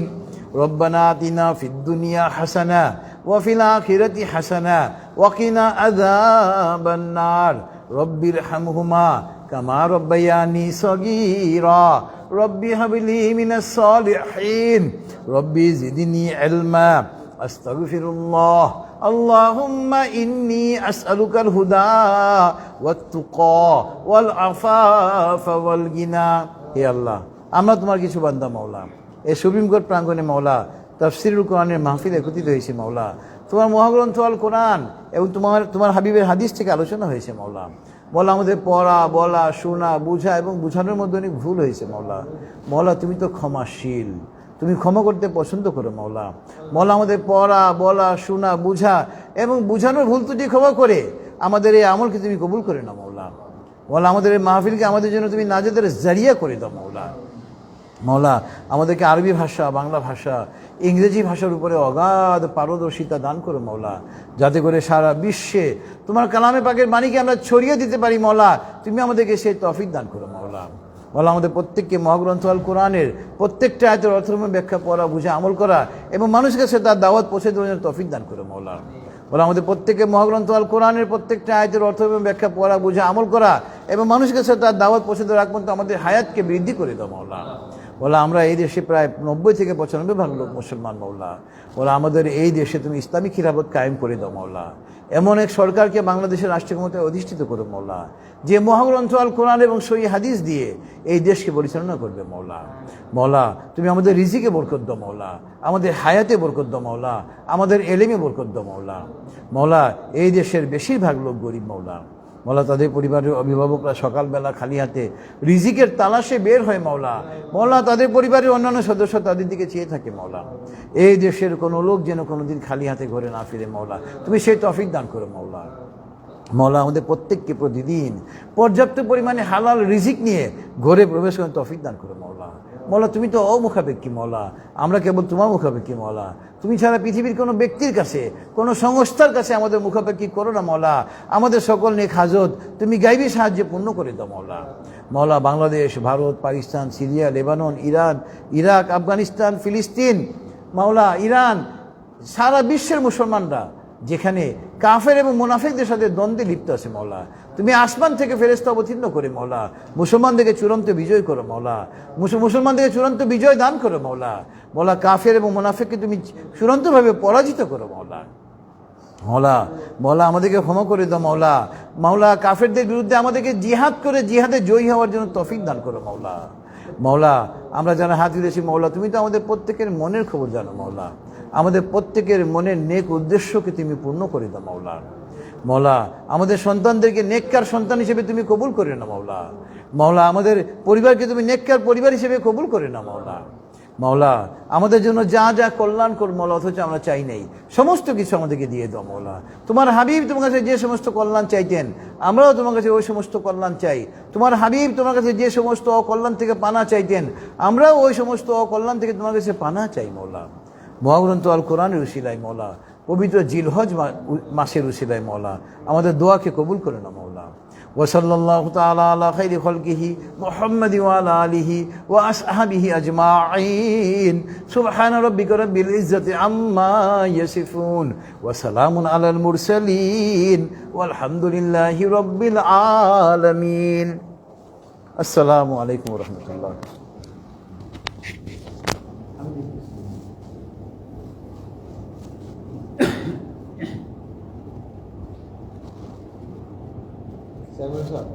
ربنا آتنا في الدنيا حسنة وفي الآخرة حسنة وقنا عذاب النار. رب ارحمهما كما ربياني صغيرا. رب هب لي من الصالحين. رب زدني علما. أستغفر الله. اللهم إني أسألك الهدى والتقى والعفاف والغنى. হে আল্লাহ, আমরা তোমার কিছু বান্দা মাওলা, এই সুপ্রিমকোর্ট প্রাঙ্গণে মাওলা তাফসীরুল কোরআনের মাহফিল একত্রিত হয়েছে মাওলা, তোমার মহাগ্রন্থ আল কোরআন এবং তোমার হাবিবের হাদিস থেকে আলোচনা হয়েছে মাওলা। মাওলা আমাদের পড়া, বলা, শোনা, বুঝা এবং বুঝানোর মধ্যে অনেক ভুল হয়েছে মাওলা। মাওলা তুমি তো ক্ষমাশীল, তুমি ক্ষমা করতে পছন্দ করো মাওলা। মাওলা আমাদের পড়া, বলা, শোনা, বুঝা এবং বুঝানোর ভুল ত্রুটি ক্ষমা করে আমাদের এই আমলকে তুমি কবুল করে নাও মাওলা। মাওলা আমাদের এই মাহফিলকে আমাদের জন্য তুমি নাজাতের জারিয়া করে দাও মাওলা। মাওলা আমাদেরকে আরবি ভাষা, বাংলা ভাষা, ইংরেজি ভাষার উপরে অগাধ পারদর্শিতা দান করো মাওলা, যাতে করে সারা বিশ্বে তোমার কালামে পাকের বাণীকে আমরা ছড়িয়ে দিতে পারি মাওলা। তুমি আমাদেরকে সেই তৌফিক দান করো মাওলা। মাওলা আমাদের প্রত্যেককে মহাগ্রন্থ আল কোরআনের প্রত্যেকটা আয়াতের অর্থমর্ম ব্যাখ্যা পড়া, বুঝা, আমল করা এবং মানুষের কাছে তার দাওয়াত পৌঁছে দেওয়ার জন্য তৌফিক দান করো মাওলা। মাওলা আমাদের প্রত্যেককে মহাগ্রন্থ আল কোরআনের প্রত্যেকটা আয়াতের অর্থমর্ম ব্যাখ্যা পড়া, বুঝা, আমল করা এবং মানুষের কাছে তার দাওয়াত পৌঁছে দেওয়ার আগ পর্যন্ত আমাদের হায়াতকে বৃদ্ধি করে দাও মাওলা। বলা আমরা এই দেশে প্রায় 90 থেকে 95% লোক মুসলমান মৌলা। বলা আমাদের এই দেশে তুমি ইসলামী খিলাফত কায়েম করে দাও মৌলা। এমন এক সরকারকে বাংলাদেশের রাষ্ট্রীয় ক্ষমতায় অধিষ্ঠিত করো মৌলা, যে মহাগ্রন্থ আল কোরআন এবং সহি হাদিস দিয়ে এই দেশকে পরিচালনা করবে মৌলা। মৌলা তুমি আমাদের রিজিকে বরকত দাও মৌলা, আমাদের হায়াতে বরকত দাও মৌলা, আমাদের এলেমে বরকত দাও মৌলা। মৌলা এই দেশের বেশিরভাগ লোক গরিব মৌলা। মৌলা তাদের পরিবারের অভিভাবকরা সকালবেলা খালি হাতে রিজিকের তালাশে বের হয় মৌলা। মৌলা তাদের পরিবারের অন্যান্য সদস্য তাদের দিকে চেয়ে থাকে মৌলা। এই দেশের কোনো লোক যেন কোনোদিন খালি হাতে ঘরে না ফিরে মৌলা, তুমি সেই তৌফিক দান করো মৌলা। মৌলা আমাদের প্রত্যেককে প্রতিদিন পর্যাপ্ত পরিমাণে হালাল রিজিক নিয়ে ঘরে প্রবেশ করে তৌফিক দান করো মৌলা। মৌলা তুমি তো অমুখাপেক্ষী মৌলা, আমরা কেবল তোমার মুখাপেক্ষী মৌলা। তুমি ছাড়া পৃথিবীর কোনো ব্যক্তির কাছে, কোনো সংস্থার কাছে আমাদের মুখাপেক্ষী করো না মৌলা। আমাদের সকল নেক হাজত তুমি গাইবী সাহায্যে পূর্ণ করে দাও মৌলা। মৌলা Bangladesh, Bharat, Pakistan, Syria, Lebanon, Iran, Iraq, Afghanistan, ফিলিস্তিন, মৌলা ইরান, সারা বিশ্বের মুসলমানরা যেখানে কাফের এবং মুনাফিকদের সাথে দ্বন্দ্বে লিপ্ত আছে মৌলা, তুমি আসমান থেকে ফেরেশতা অবতীর্ণ করে মৌলা মুসলমানদেরকে চূড়ান্ত বিজয় করো মৌলা। মুসলমানদেরকে চূড়ান্ত বিজয় দান করো মৌলা। মৌলা কাফের এবং মুনাফিককে তুমি চূড়ান্তভাবে পরাজিত করো মৌলা। মৌলা মৌলা আমাদেরকে ক্ষমা করে দাও মৌলা। মৌলা কাফেরদের বিরুদ্ধে আমাদেরকে জিহাদ করে জিহাদে জয়ী হওয়ার জন্য তৌফিক দান করো মৌলা। মৌলা আমরা যারা হাত তুলেছি মৌলা, তুমি তো আমাদের প্রত্যেকের মনের খবর জানো মৌলা। আমাদের প্রত্যেকের মনের নেক উদ্দেশ্যকে তুমি পূর্ণ করে দাও মৌলা। মৌলা আমাদের সন্তানদেরকে নেককার সন্তান হিসেবে তুমি কবুল করে না মৌলা। মৌলা আমাদের পরিবারকে তুমি নেককার পরিবার হিসেবে কবুল করে না মৌলা। মৌলা আমাদের জন্য যা যা কল্যাণ কর মৌলা, অথচ আমরা চাই নাই, সমস্ত কিছু আমাদেরকে দিয়ে দাও মৌলা। তোমার হাবিব তোমার কাছে যে সমস্ত কল্যাণ চাইতেন, আমরাও তোমার কাছে ওই সমস্ত কল্যাণ চাই। তোমার হাবিব তোমার কাছে যে সমস্ত অকল্যাণ থেকে পানা চাইতেন, আমরাও ওই সমস্ত অকল্যাণ থেকে তোমার কাছে পানা চাই মৌলা। মহাগ্রন্থ আল কোরআনের উসিলায় মৌলা, পবিত্র জিলহজ মাসের উসিলায় মৌলা আমাদের দোয়াকে কবুল করে না মৌলা। ওয়াসাল্লাল্লাহু তাআলা আলা খাইরি খালকিহি মুহাম্মাদি ওয়া আলা আলিহি ওয়া আসহাবিহি আজমাইন। সুবহানা রাব্বিকা রাব্বিল ইজ্জাতি আম্মা ইয়াসিফুন ওয়া সালামুন আলাল মুরসালিন ওয়ালহামদুলিল্লাহি রাব্বিল আলামিন। আসসালামু আলাইকুম ওয়া রাহমাতুল্লাহ। কেমন আছেন?